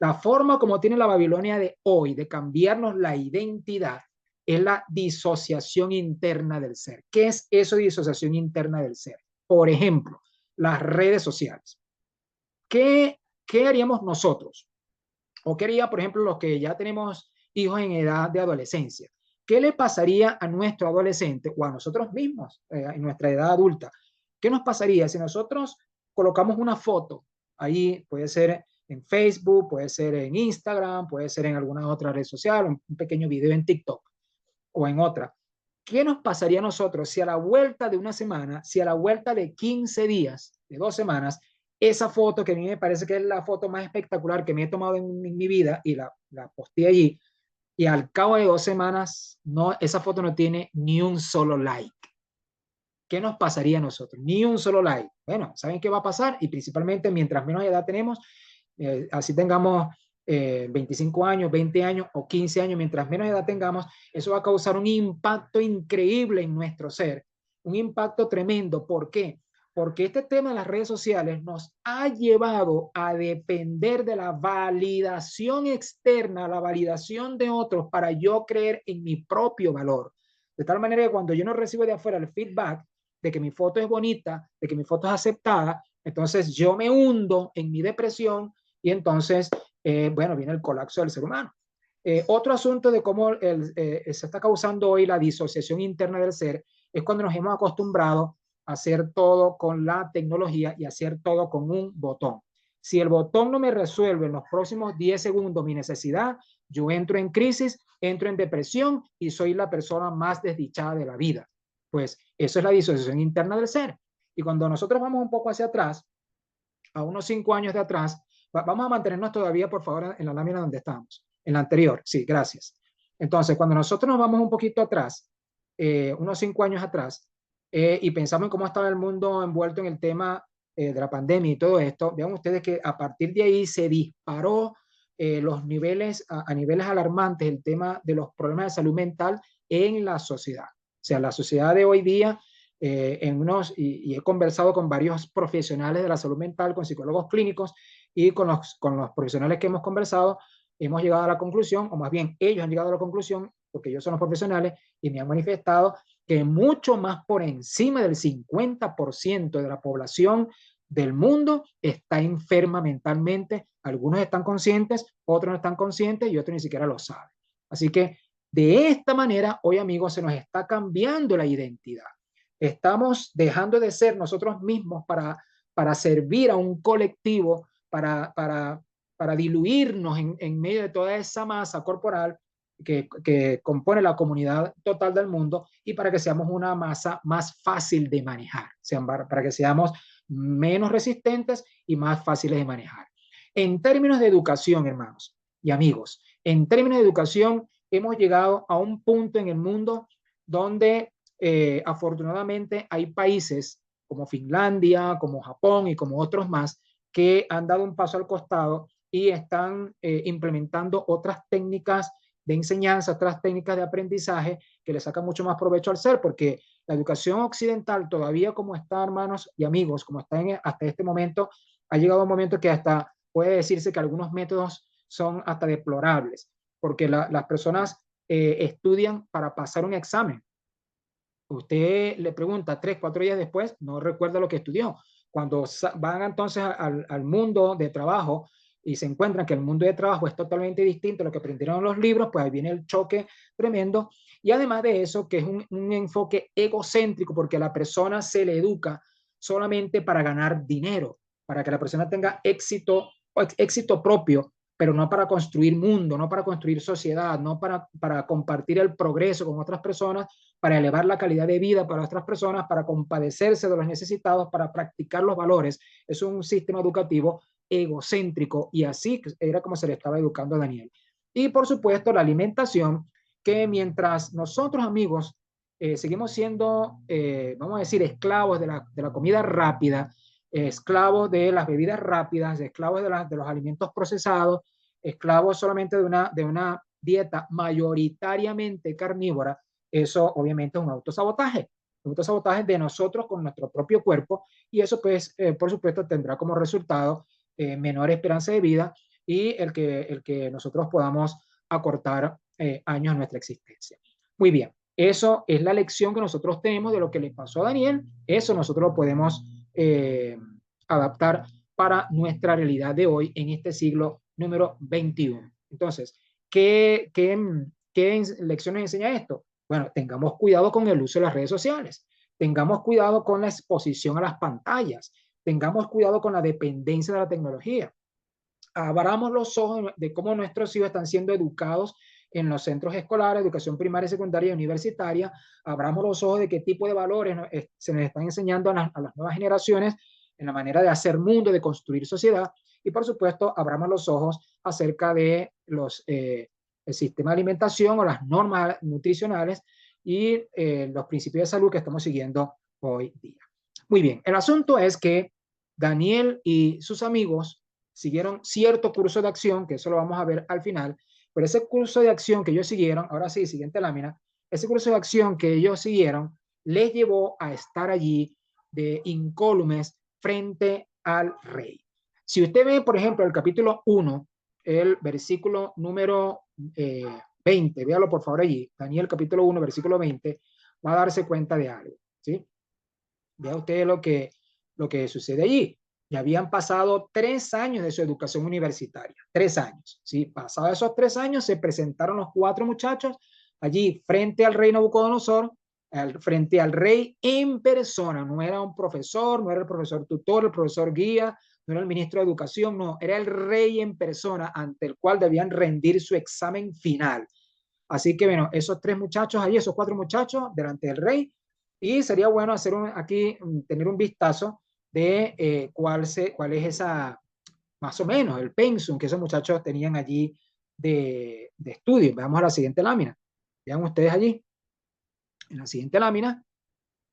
La forma como tiene la Babilonia de hoy de cambiarnos la identidad es la disociación interna del ser. ¿Qué es eso de disociación interna del ser? Por ejemplo, las redes sociales. ¿Qué haríamos nosotros? ¿O qué haría, por ejemplo, los que ya tenemos hijos en edad de adolescencia? ¿Qué le pasaría a nuestro adolescente o a nosotros mismos en nuestra edad adulta? ¿Qué nos pasaría si nosotros colocamos una foto? Ahí puede ser en Facebook, puede ser en Instagram, puede ser en alguna otra red social, un pequeño video en TikTok o en otra. ¿Qué nos pasaría a nosotros si a la vuelta de una semana, si a la vuelta de 15 días, de 2 semanas, esa foto que a mí me parece que es la foto más espectacular que me he tomado en mi vida y la posté allí, y al cabo de 2 semanas no, esa foto no tiene ni un solo like? ¿Qué nos pasaría a nosotros? Ni un solo like. Bueno, ¿saben qué va a pasar? Y principalmente mientras menos edad tenemos, así tengamos 25 años, 20 años o 15 años, mientras menos edad tengamos, eso va a causar un impacto increíble en nuestro ser, un impacto tremendo. ¿Por qué? Porque este tema de las redes sociales nos ha llevado a depender de la validación externa, la validación de otros para yo creer en mi propio valor. De tal manera que cuando yo no recibo de afuera el feedback de que mi foto es bonita, de que mi foto es aceptada, entonces yo me hundo en mi depresión y entonces, bueno, viene el colapso del ser humano. Otro asunto de cómo se está causando hoy la disociación interna del ser es cuando nos hemos acostumbrado a hacer todo con la tecnología y hacer todo con un botón. Si el botón no me resuelve en los próximos 10 segundos mi necesidad, yo entro en crisis, entro en depresión y soy la persona más desdichada de la vida. Pues eso es la disociación interna del ser. Y cuando nosotros vamos un poco hacia atrás, a unos 5 años de atrás, vamos a mantenernos todavía, por favor, en la lámina donde estamos, en la anterior. Sí, gracias. Entonces, cuando nosotros nos vamos un poquito atrás, unos 5 años atrás, y pensamos en cómo estaba el mundo envuelto en el tema de la pandemia y todo esto, vean ustedes que a partir de ahí se disparó los niveles, a niveles alarmantes, el tema de los problemas de salud mental en la sociedad. O sea, la sociedad de hoy día, y he conversado con varios profesionales de la salud mental, con psicólogos clínicos y con los profesionales que hemos conversado, hemos llegado a la conclusión, o más bien ellos han llegado a la conclusión, porque ellos son los profesionales y me han manifestado que mucho más por encima del 50% de la población del mundo está enferma mentalmente. Algunos están conscientes, otros no están conscientes y otros ni siquiera lo saben. Así que de esta manera, hoy amigos, se nos está cambiando la identidad. Estamos dejando de ser nosotros mismos para servir a un colectivo, para diluirnos en medio de toda esa masa corporal que compone la comunidad total del mundo y para que seamos una masa más fácil de manejar, para que seamos menos resistentes y más fáciles de manejar. En términos de educación, hermanos y amigos, en términos de educación hemos llegado a un punto en el mundo donde afortunadamente hay países como Finlandia, como Japón y como otros más que han dado un paso al costado y están implementando otras técnicas de enseñanza, otras técnicas de aprendizaje que le sacan mucho más provecho al ser, porque la educación occidental todavía como está, hermanos y amigos, como está hasta este momento, ha llegado a un momento que hasta puede decirse que algunos métodos son hasta deplorables, porque las personas estudian para pasar un examen. Usted le pregunta 3, 4 días después, no recuerda lo que estudió. Cuando van entonces al mundo de trabajo y se encuentran que el mundo de trabajo es totalmente distinto a lo que aprendieron en los libros, pues ahí viene el choque tremendo. Y además de eso, que es un enfoque egocéntrico, porque a la persona se le educa solamente para ganar dinero, para que la persona tenga éxito propio, pero no para construir mundo, no para construir sociedad, no para compartir el progreso con otras personas, para elevar la calidad de vida para otras personas, para compadecerse de los necesitados, para practicar los valores. Es un sistema educativo egocéntrico y así era como se le estaba educando a Daniel. Y por supuesto la alimentación, que mientras nosotros amigos seguimos siendo, vamos a decir, esclavos de la comida rápida, esclavos de las bebidas rápidas, esclavos de los alimentos procesados, esclavos solamente de una dieta mayoritariamente carnívora, eso obviamente es un autosabotaje de nosotros con nuestro propio cuerpo y eso pues por supuesto tendrá como resultado menor esperanza de vida y el que nosotros podamos acortar años en nuestra existencia. Muy bien, eso es la lección que nosotros tenemos de lo que le pasó a Daniel, eso nosotros lo podemos adaptar para nuestra realidad de hoy en este siglo número 21. Entonces, ¿qué lecciones enseña esto? Bueno, tengamos cuidado con el uso de las redes sociales, tengamos cuidado con la exposición a las pantallas, tengamos cuidado con la dependencia de la tecnología. Abramos los ojos de cómo nuestros hijos están siendo educados en los centros escolares, educación primaria, secundaria y universitaria. Abramos los ojos de qué tipo de valores se nos están enseñando a las nuevas generaciones en la manera de hacer mundo, de construir sociedad. Y por supuesto, abramos los ojos acerca de el sistema de alimentación o las normas nutricionales y los principios de salud que estamos siguiendo hoy día. Muy bien, el asunto es que Daniel y sus amigos siguieron cierto curso de acción, que eso lo vamos a ver al final, pero ese curso de acción que ellos siguieron, ahora sí, siguiente lámina, ese curso de acción que ellos siguieron les llevó a estar allí de incólumes frente al rey. Si usted ve, por ejemplo, el capítulo 1, el versículo número 20, véalo por favor allí, Daniel capítulo 1, versículo 20, va a darse cuenta de algo, ¿sí? Vea usted lo que sucede allí. Ya habían pasado 3 años de su educación universitaria, 3 años, ¿sí? Pasados esos 3 años se presentaron los 4 muchachos allí frente al rey Nabucodonosor, frente al rey en persona, no era un profesor, no era el profesor tutor, el profesor guía, no era el ministro de educación, no, era el rey en persona ante el cual debían rendir su examen final. Así que bueno, esos 3 muchachos allí, esos 4 muchachos delante del rey, y sería bueno hacer aquí, tener un vistazo de cuál es esa, más o menos, el pensum que esos muchachos tenían allí de estudio. Veamos a la siguiente lámina. Vean ustedes allí, en la siguiente lámina,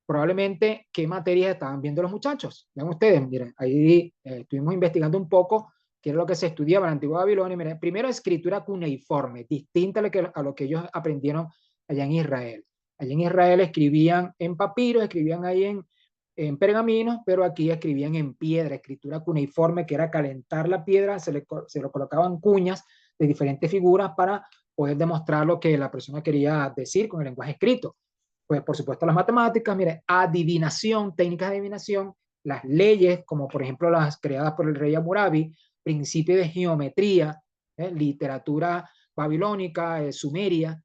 probablemente qué materias estaban viendo los muchachos. Vean ustedes, miren, ahí estuvimos investigando un poco qué es lo que se estudiaba en la antigua Babilonia. Miren, primero, escritura cuneiforme, distinta a lo que ellos aprendieron allá en Israel. Allá en Israel escribían en papiros, escribían ahí en pergaminos, pero aquí escribían en piedra, escritura cuneiforme, que era calentar la piedra, se lo colocaban cuñas de diferentes figuras para poder demostrar lo que la persona quería decir con el lenguaje escrito. Pues por supuesto las matemáticas, mire, adivinación, técnicas de adivinación las leyes, como por ejemplo las creadas por el rey Hammurabi, principios de geometría, literatura babilónica, sumeria,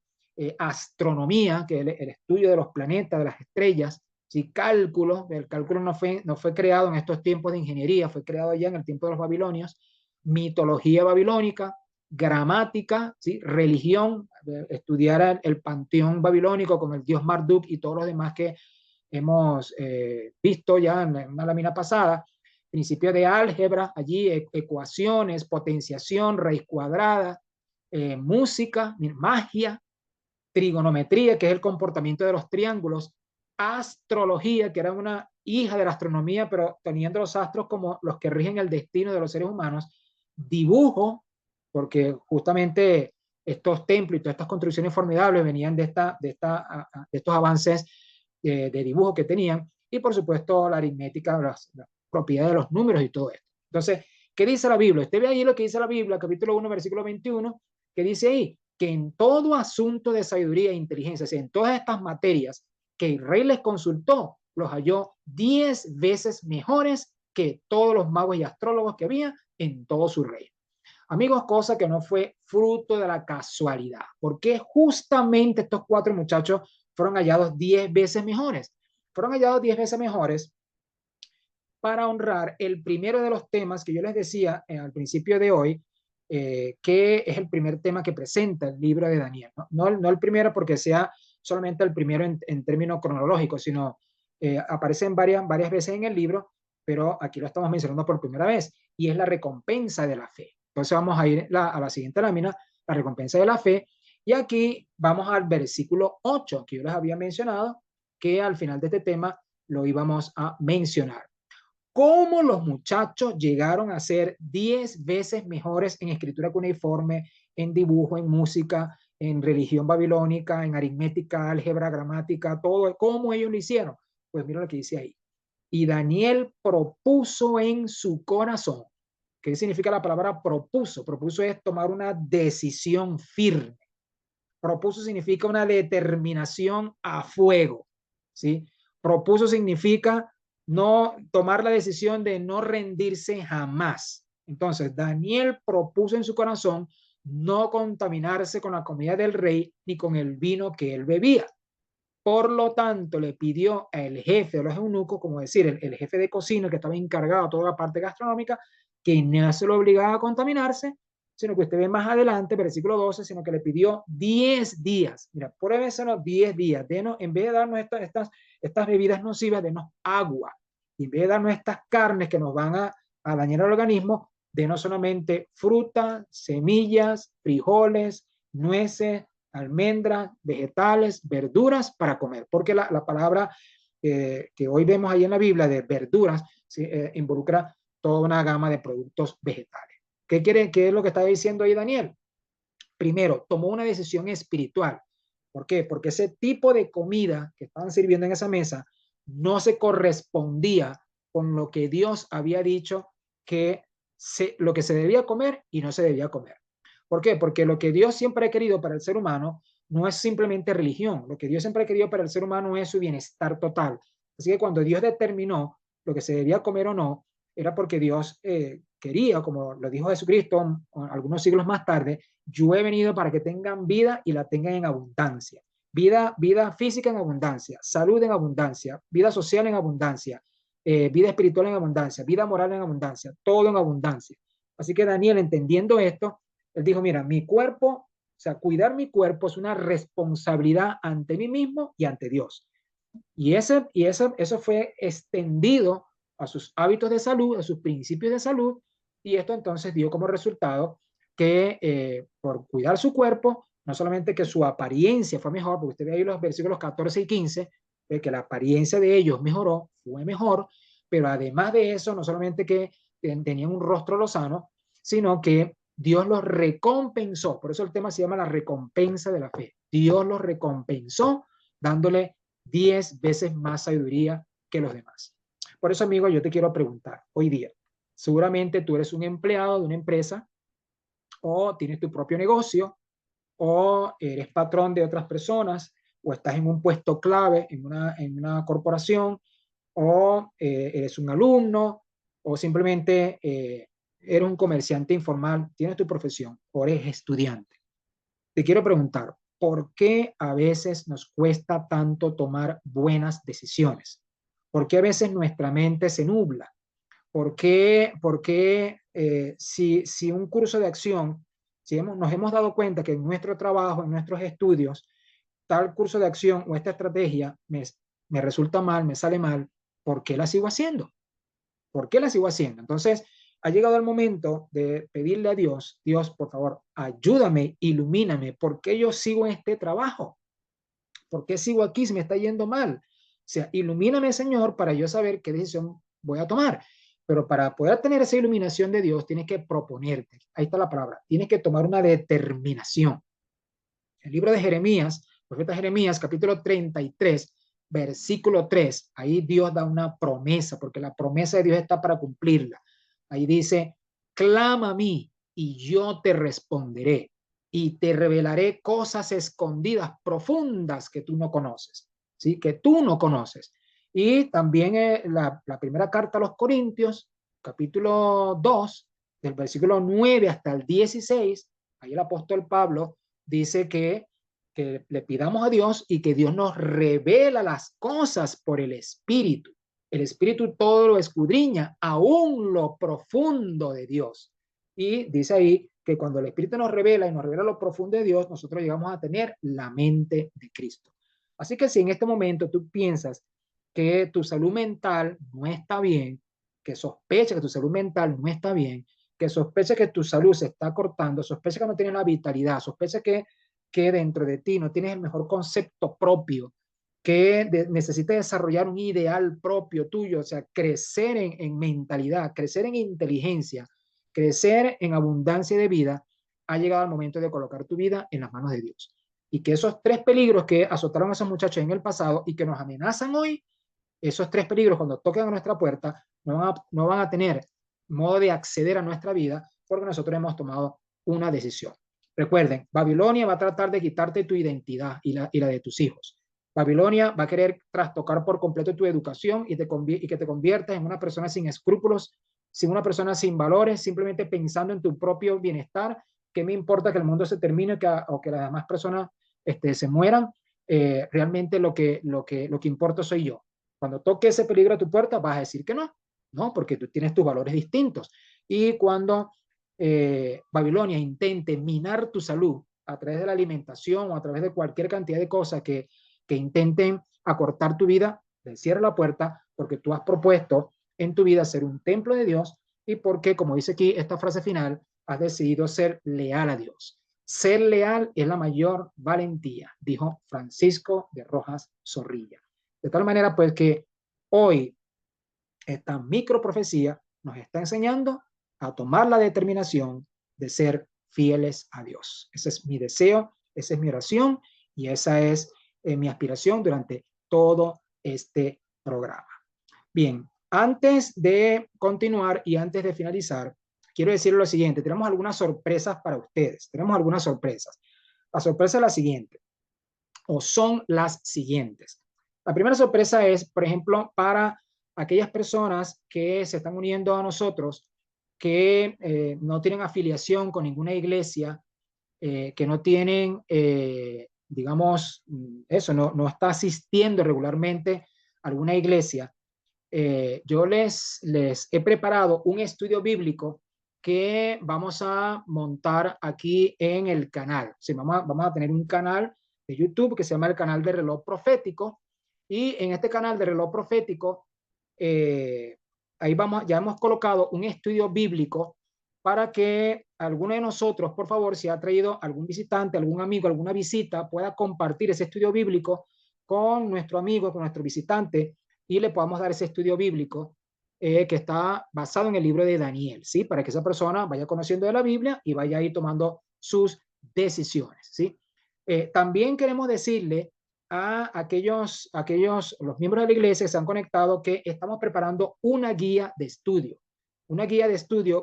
astronomía, que es el estudio de los planetas, de las estrellas, ¿sí? Cálculo, el cálculo no fue creado en estos tiempos de ingeniería, fue creado ya en el tiempo de los babilonios, mitología babilónica, gramática, ¿sí? Religión, estudiar el panteón babilónico con el dios Marduk y todos los demás que hemos visto ya en una lámina pasada, principio de álgebra, allí ecuaciones, potenciación, raíz cuadrada, música, magia, trigonometría, que es el comportamiento de los triángulos, astrología, que era una hija de la astronomía, pero teniendo los astros como los que rigen el destino de los seres humanos, dibujo, porque justamente estos templos y todas estas construcciones formidables venían de estos avances de dibujo que tenían, y por supuesto la aritmética, las propiedades de los números y todo esto. Entonces, ¿qué dice la Biblia? Usted ve ahí lo que dice la Biblia, capítulo 1, versículo 21, que dice ahí que en todo asunto de sabiduría e inteligencia, o sea, en todas estas materias que el rey les consultó, los halló 10 veces mejores que todos los magos y astrólogos que había en todo su reino. Amigos, cosa que no fue fruto de la casualidad, porque justamente estos 4 muchachos fueron hallados 10 veces mejores. Fueron hallados 10 veces mejores para honrar el primero de los temas que yo les decía al principio de hoy, que es el primer tema que presenta el libro de Daniel. No el primero porque sea solamente el primero en términos cronológicos, sino aparecen varias veces en el libro, pero aquí lo estamos mencionando por primera vez, y es la recompensa de la fe. Entonces vamos a ir a la siguiente lámina, la recompensa de la fe, y aquí vamos al versículo 8, que yo les había mencionado, que al final de este tema lo íbamos a mencionar. ¿Cómo los muchachos llegaron a ser 10 veces mejores en escritura cuneiforme, en dibujo, en música, en religión babilónica, en aritmética, álgebra, gramática, todo? ¿Cómo ellos lo hicieron? Pues mira lo que dice ahí. Y Daniel propuso en su corazón. ¿Qué significa la palabra propuso? Propuso es tomar una decisión firme. Propuso significa una determinación a fuego, ¿sí? Propuso significa no tomar la decisión de no rendirse jamás. Entonces, Daniel propuso en su corazón no contaminarse con la comida del rey ni con el vino que él bebía. Por lo tanto, le pidió al jefe de los eunucos, como decir, el jefe de cocina, que estaba encargado de toda la parte gastronómica, que no se lo obligaba a contaminarse, sino que usted ve más adelante, versículo 12, sino que le pidió 10 días. Mira, pruébesenos 10 días. Denos, en vez de darnos estas bebidas nocivas, denos agua. Y en vez de darnos estas carnes que nos van a dañar el organismo, denos solamente fruta, semillas, frijoles, nueces, almendras, vegetales, verduras para comer. Porque la palabra que hoy vemos ahí en la Biblia de verduras ¿sí? Involucra toda una gama de productos vegetales. ¿Qué es lo que está diciendo ahí Daniel? Primero, tomó una decisión espiritual. ¿Por qué? Porque ese tipo de comida que estaban sirviendo en esa mesa no se correspondía con lo que Dios había dicho que lo que se debía comer y no se debía comer. ¿Por qué? Porque lo que Dios siempre ha querido para el ser humano no es simplemente religión. Lo que Dios siempre ha querido para el ser humano es su bienestar total. Así que cuando Dios determinó lo que se debía comer o no, era porque Dios quería, como lo dijo Jesucristo algunos siglos más tarde, yo he venido para que tengan vida y la tengan en abundancia. Vida física en abundancia, salud en abundancia, vida social en abundancia, vida espiritual en abundancia, vida moral en abundancia, todo en abundancia. Así que Daniel, entendiendo esto, él dijo, mira, mi cuerpo, o sea, cuidar mi cuerpo es una responsabilidad ante mí mismo y ante Dios. Y eso fue extendido a sus hábitos de salud, a sus principios de salud, y esto entonces dio como resultado que por cuidar su cuerpo, no solamente que su apariencia fue mejor, porque usted ve ahí los versículos 14 y 15, que la apariencia de ellos mejoró, fue mejor, pero además de eso, no solamente que tenían un rostro lozano, sino que Dios los recompensó. Por eso el tema se llama la recompensa de la fe. Dios los recompensó dándole 10 veces más sabiduría que los demás. Por eso, amigo, yo te quiero preguntar hoy día, seguramente tú eres un empleado de una empresa o tienes tu propio negocio o eres patrón de otras personas o estás en un puesto clave en una corporación o eres un alumno, o simplemente eres un comerciante informal, tienes tu profesión, o eres estudiante. Te quiero preguntar, ¿por qué a veces nos cuesta tanto tomar buenas decisiones? ¿Por qué a veces nuestra mente se nubla? ¿Por qué si un curso de acción, nos hemos dado cuenta que en nuestro trabajo, en nuestros estudios, tal curso de acción o esta estrategia me resulta mal, me sale mal, ¿por qué la sigo haciendo? ¿Por qué la sigo haciendo? Entonces, ha llegado el momento de pedirle a Dios, Dios, por favor, ayúdame, ilumíname, ¿por qué yo sigo en este trabajo? ¿Por qué sigo aquí si me está yendo mal? O sea, ilumíname, Señor, para yo saber qué decisión voy a tomar. Pero para poder tener esa iluminación de Dios, tienes que proponerte. Ahí está la palabra. Tienes que tomar una determinación. El libro de Jeremías, profeta Jeremías, capítulo 33, versículo 3, ahí Dios da una promesa, porque la promesa de Dios está para cumplirla. Ahí dice, clama a mí y yo te responderé y te revelaré cosas escondidas, profundas que tú no conoces, ¿sí? Que tú no conoces. Y también la primera carta a los Corintios, capítulo 2, del versículo 9 hasta el 16, ahí el apóstol Pablo dice que le pidamos a Dios y que Dios nos revela las cosas por el Espíritu. El Espíritu todo lo escudriña, aún lo profundo de Dios. Y dice ahí que cuando el Espíritu nos revela y nos revela lo profundo de Dios, nosotros llegamos a tener la mente de Cristo. Así que si en este momento tú piensas que tu salud mental no está bien, que sospecha que tu salud mental no está bien, que sospecha que tu salud se está cortando, sospecha que no tienes la vitalidad, sospecha que dentro de ti no tienes el mejor concepto propio, que necesitas desarrollar un ideal propio tuyo, o sea, crecer en mentalidad, crecer en inteligencia, crecer en abundancia de vida, ha llegado el momento de colocar tu vida en las manos de Dios. Y que esos tres peligros que azotaron a esos muchachos en el pasado y que nos amenazan hoy, esos tres peligros cuando toquen a nuestra puerta, no van a tener modo de acceder a nuestra vida porque nosotros hemos tomado una decisión. Recuerden, Babilonia va a tratar de quitarte tu identidad y la de tus hijos. Babilonia va a querer trastocar por completo tu educación y que te conviertas en una persona sin escrúpulos, sin una persona sin valores, simplemente pensando en tu propio bienestar. ¿Qué me importa que el mundo se termine o que las demás personas se mueran? Realmente lo que importa soy yo. Cuando toque ese peligro a tu puerta, vas a decir que no, ¿no? Porque tú tienes tus valores distintos. Y cuando Babilonia intente minar tu salud a través de la alimentación o a través de cualquier cantidad de cosas que intenten acortar tu vida, le cierra la puerta porque tú has propuesto en tu vida ser un templo de Dios y porque, como dice aquí esta frase final, has decidido ser leal a Dios. Ser leal es la mayor valentía, dijo Francisco de Rojas Zorrilla. De tal manera, pues, que hoy esta microprofecía nos está enseñando a tomar la determinación de ser fieles a Dios. Ese es mi deseo, esa es mi oración y esa es mi aspiración durante todo este programa. Bien, antes de continuar y antes de finalizar, quiero decir lo siguiente, tenemos algunas sorpresas para ustedes, tenemos algunas sorpresas. La sorpresa es la siguiente, o son las siguientes. La primera sorpresa es, por ejemplo, para aquellas personas que se están uniendo a nosotros, que no tienen afiliación con ninguna iglesia, que no tienen, digamos, eso, no está asistiendo regularmente a alguna iglesia. Yo les he preparado un estudio bíblico que vamos a montar aquí en el canal. Sí, vamos a tener un canal de YouTube que se llama el canal de Reloj Profético. Y en este canal de Reloj Profético, ahí ya hemos colocado un estudio bíblico para que alguno de nosotros, por favor, si ha traído algún visitante, algún amigo, alguna visita, pueda compartir ese estudio bíblico con nuestro amigo, con nuestro visitante y le podamos dar ese estudio bíblico que está basado en el libro de Daniel, ¿sí? Para que esa persona vaya conociendo de la Biblia y vaya ahí tomando sus decisiones, ¿sí? También queremos decirle a los miembros de la iglesia que se han conectado que estamos preparando una guía de estudio,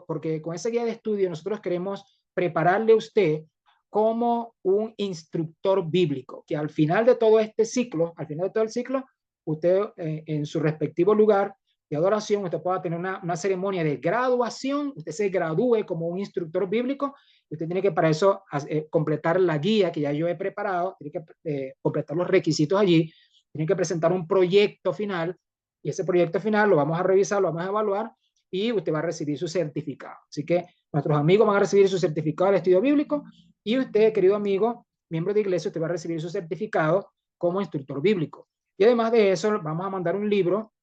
porque con esa guía de estudio nosotros queremos prepararle a usted como un instructor bíblico, que al final de todo este ciclo, al final de todo el ciclo, usted en su respectivo lugar de adoración, usted pueda tener una ceremonia de graduación, usted se gradúe como un instructor bíblico. Usted tiene que para eso completar la guía que ya yo he preparado, tiene que completar los requisitos allí, tiene que presentar un proyecto final, y ese proyecto final lo vamos a revisar, lo vamos a evaluar, y usted va a recibir su certificado. Así que nuestros amigos van a recibir su certificado de estudio bíblico, y usted, querido amigo, miembro de iglesia, usted va a recibir su certificado como instructor bíblico. Y además de eso, vamos a mandar un libro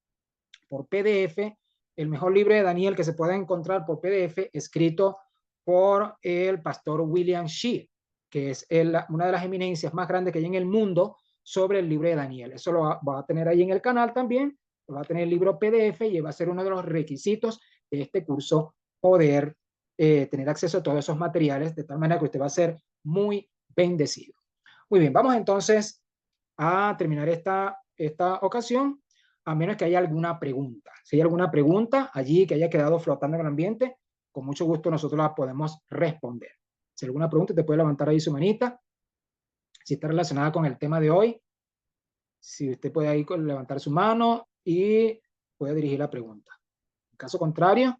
por PDF, el mejor libro de Daniel que se pueda encontrar por PDF, escrito por el pastor William Shea, que es una de las eminencias más grandes que hay en el mundo sobre el libro de Daniel. Eso lo va a tener ahí en el canal también, va a tener el libro PDF, y va a ser uno de los requisitos de este curso, poder tener acceso a todos esos materiales, de tal manera que usted va a ser muy bendecido. Muy bien, vamos entonces a terminar esta ocasión, a menos que haya alguna pregunta. Si hay alguna pregunta allí que haya quedado flotando en el ambiente, con mucho gusto nosotros la podemos responder. Si hay alguna pregunta, te puede levantar ahí su manita. Si está relacionada con el tema de hoy, si usted puede ahí levantar su mano y puede dirigir la pregunta. En caso contrario,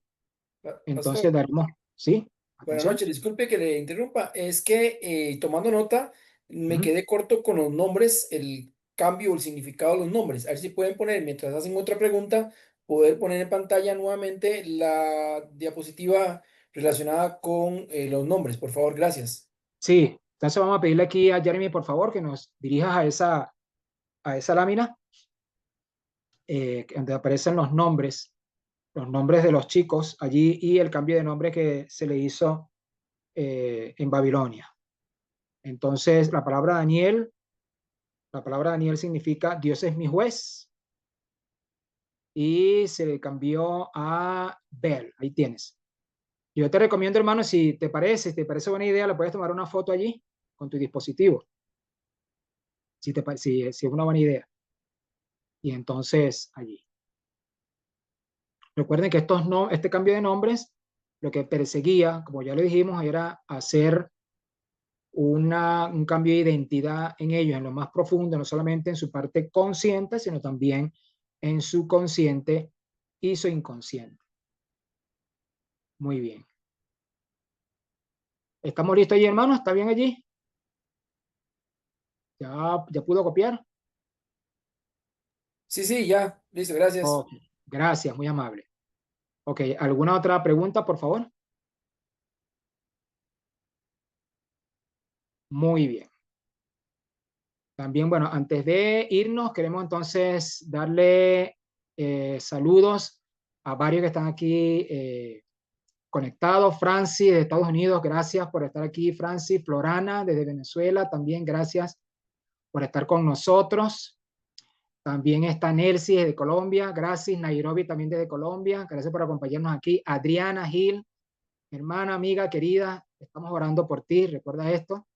entonces Pastor, daremos, ¿sí? buenas Atención. noches, disculpe que le interrumpa. Es que tomando nota, me Ujú. quedé corto con los nombres, el cambio o el significado de los nombres. A ver si pueden poner, mientras hacen otra pregunta, poder poner en pantalla nuevamente la diapositiva relacionada con los nombres, por favor, gracias. Sí, entonces vamos a pedirle aquí a Jeremy, por favor, que nos dirijas a esa lámina, donde aparecen los nombres de los chicos allí, y el cambio de nombre que se le hizo en Babilonia. Entonces, la palabra Daniel significa Dios es mi juez, y se le cambió a Bel. Ahí tienes. Yo te recomiendo, hermano, si te parece buena idea, le puedes tomar una foto allí con tu dispositivo, si es una buena idea. Y entonces allí. Recuerden que este cambio de nombres, lo que perseguía, como ya lo dijimos, era hacer un cambio de identidad en ellos, en lo más profundo, no solamente en su parte consciente, sino también en su consciente y su inconsciente. Muy bien. ¿Estamos listos allí, hermanos? ¿Está bien allí? ¿Ya pudo copiar? Sí, sí, ya, listo, gracias. Ok, gracias, muy amable. Ok, ¿alguna otra pregunta, por favor? Muy bien. También, bueno, antes de irnos, queremos entonces darle saludos a varios que están aquí conectados. Francis de Estados Unidos, gracias por estar aquí. Francis, Florana desde Venezuela, también gracias por estar con nosotros. También está Nelsi desde Colombia, gracias. Nairobi también desde Colombia, gracias por acompañarnos aquí. Adriana Gil, hermana, amiga, querida, estamos orando por ti, recuerda esto.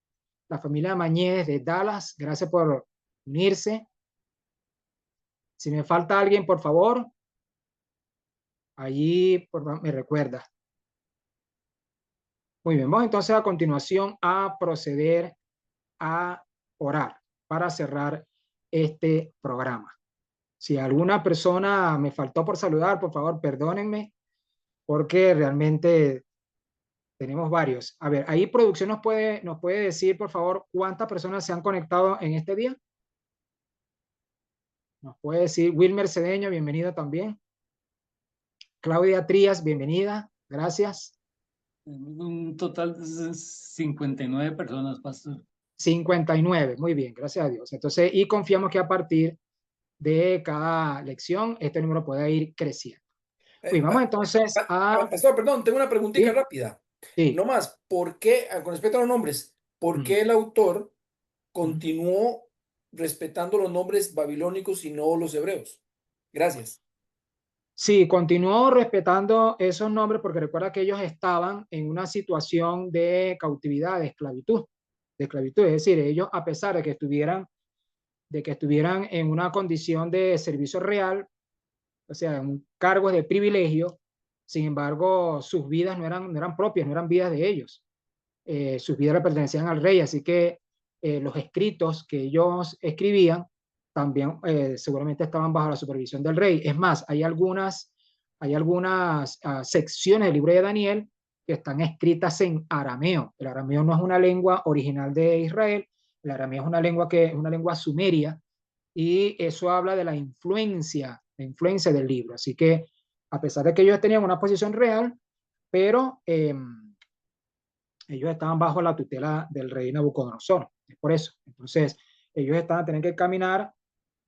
La familia Mañez de Dallas, gracias por unirse. Si me falta alguien, por favor, allí me recuerda. Muy bien, vamos entonces a continuación a proceder a orar para cerrar este programa. Si alguna persona me faltó por saludar, por favor, perdónenme, porque realmente tenemos varios. A ver, ahí producción nos puede decir, por favor, cuántas personas se han conectado en este día. Nos puede decir Wilmer Cedeño, bienvenida también. Claudia Trías, bienvenida, gracias. Un total de 59 personas, pastor. 59, muy bien, gracias a Dios. Entonces, y confiamos que a partir de cada lección, este número pueda ir creciendo. Pues vamos entonces a... Pastor, perdón, tengo una preguntita Sí, rápida. sí. No más, ¿por qué, con respecto a los nombres, por qué el autor Ujú. continuó respetando los nombres babilónicos y no los hebreos? Gracias. Sí, continuó respetando esos nombres porque recuerda que ellos estaban en una situación de cautividad, de esclavitud. Es decir, ellos, a pesar de que estuvieran en una condición de servicio real, o sea, en cargos de privilegio, sin embargo, sus vidas no eran propias, no eran vidas de ellos. Sus vidas le pertenecían al rey, así que los escritos que ellos escribían también seguramente estaban bajo la supervisión del rey. Es más, hay algunas secciones del libro de Daniel que están escritas en arameo. El arameo no es una lengua original de Israel, el arameo es una lengua sumeria, y eso habla de la influencia del libro. Así que, a pesar de que ellos tenían una posición real, pero ellos estaban bajo la tutela del rey Nabucodonosor. Es por eso. Entonces, ellos estaban teniendo que caminar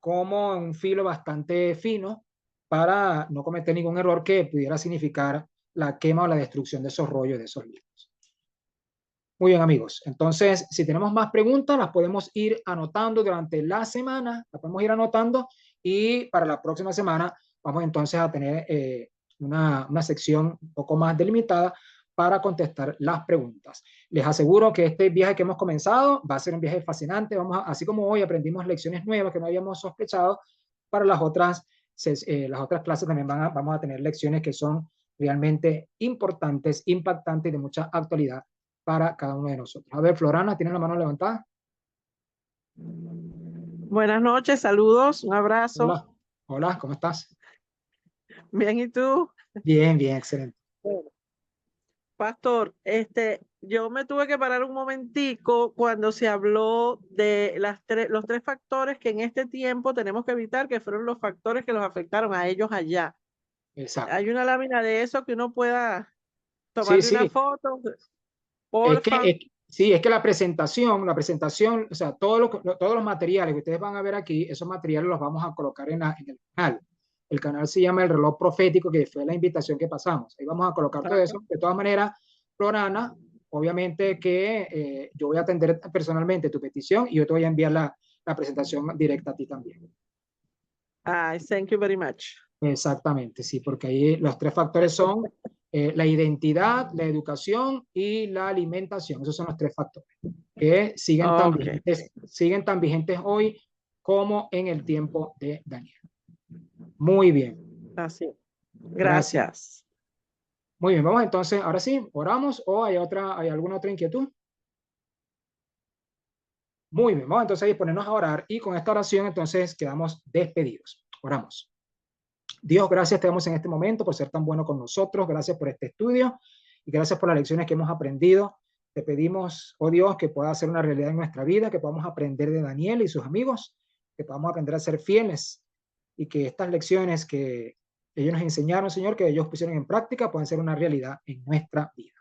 como en un filo bastante fino para no cometer ningún error que pudiera significar la quema o la destrucción de esos rollos, de esos libros. Muy bien, amigos. Entonces, si tenemos más preguntas, las podemos ir anotando durante la semana, las podemos ir anotando, y para la próxima semana vamos entonces a tener una sección un poco más delimitada para contestar las preguntas. Les aseguro que este viaje que hemos comenzado va a ser un viaje fascinante. Así como hoy aprendimos lecciones nuevas que no habíamos sospechado, para las otras clases también vamos a tener lecciones que son realmente importantes, impactantes y de mucha actualidad para cada uno de nosotros. A ver, Florana, ¿tienes la mano levantada? Buenas noches, saludos, un abrazo. Hola, hola, ¿cómo estás? Bien, ¿y tú? Bien, bien, excelente. Pastor, yo me tuve que parar un momentico cuando se habló de los tres factores que en este tiempo tenemos que evitar, que fueron los factores que los afectaron a ellos allá. Exacto. Hay una lámina de eso que uno pueda Sí, tomarle una sí. foto, Es porfa. que la presentación, o sea, todos los materiales que ustedes van a ver aquí, esos materiales los vamos a colocar en el canal. El canal se llama El Reloj Profético, que fue la invitación que pasamos. Ahí vamos a colocar todo eso. De todas maneras, Florana, obviamente que yo voy a atender personalmente tu petición y yo te voy a enviar la presentación directa a ti también. Thank you very much. Exactamente, sí, porque ahí los tres factores son la identidad, la educación y la alimentación. Esos son los tres factores que siguen tan vigentes hoy como en el tiempo de Daniel. Muy bien. Así. Gracias. Muy bien, vamos entonces, ahora sí, oramos, o hay alguna otra inquietud. Muy bien, vamos entonces a disponernos a orar, y con esta oración entonces quedamos despedidos. Oramos. Dios, gracias te damos en este momento por ser tan bueno con nosotros. Gracias por este estudio y gracias por las lecciones que hemos aprendido. Te pedimos, oh Dios, que pueda ser una realidad en nuestra vida, que podamos aprender de Daniel y sus amigos, que podamos aprender a ser fieles, y que estas lecciones que ellos nos enseñaron, Señor, que ellos pusieron en práctica, puedan ser una realidad en nuestra vida.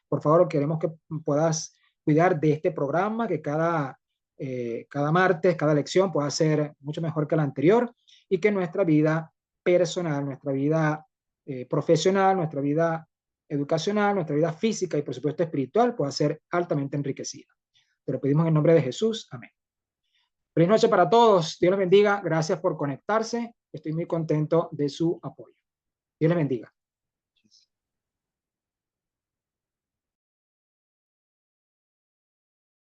Por favor, queremos que puedas cuidar de este programa, que cada martes, cada lección pueda ser mucho mejor que la anterior, y que nuestra vida personal, nuestra vida profesional, nuestra vida educacional, nuestra vida física y por supuesto espiritual pueda ser altamente enriquecida. Te lo pedimos en el nombre de Jesús. Amén. Feliz noche para todos. Dios les bendiga. Gracias por conectarse. Estoy muy contento de su apoyo. Dios les bendiga.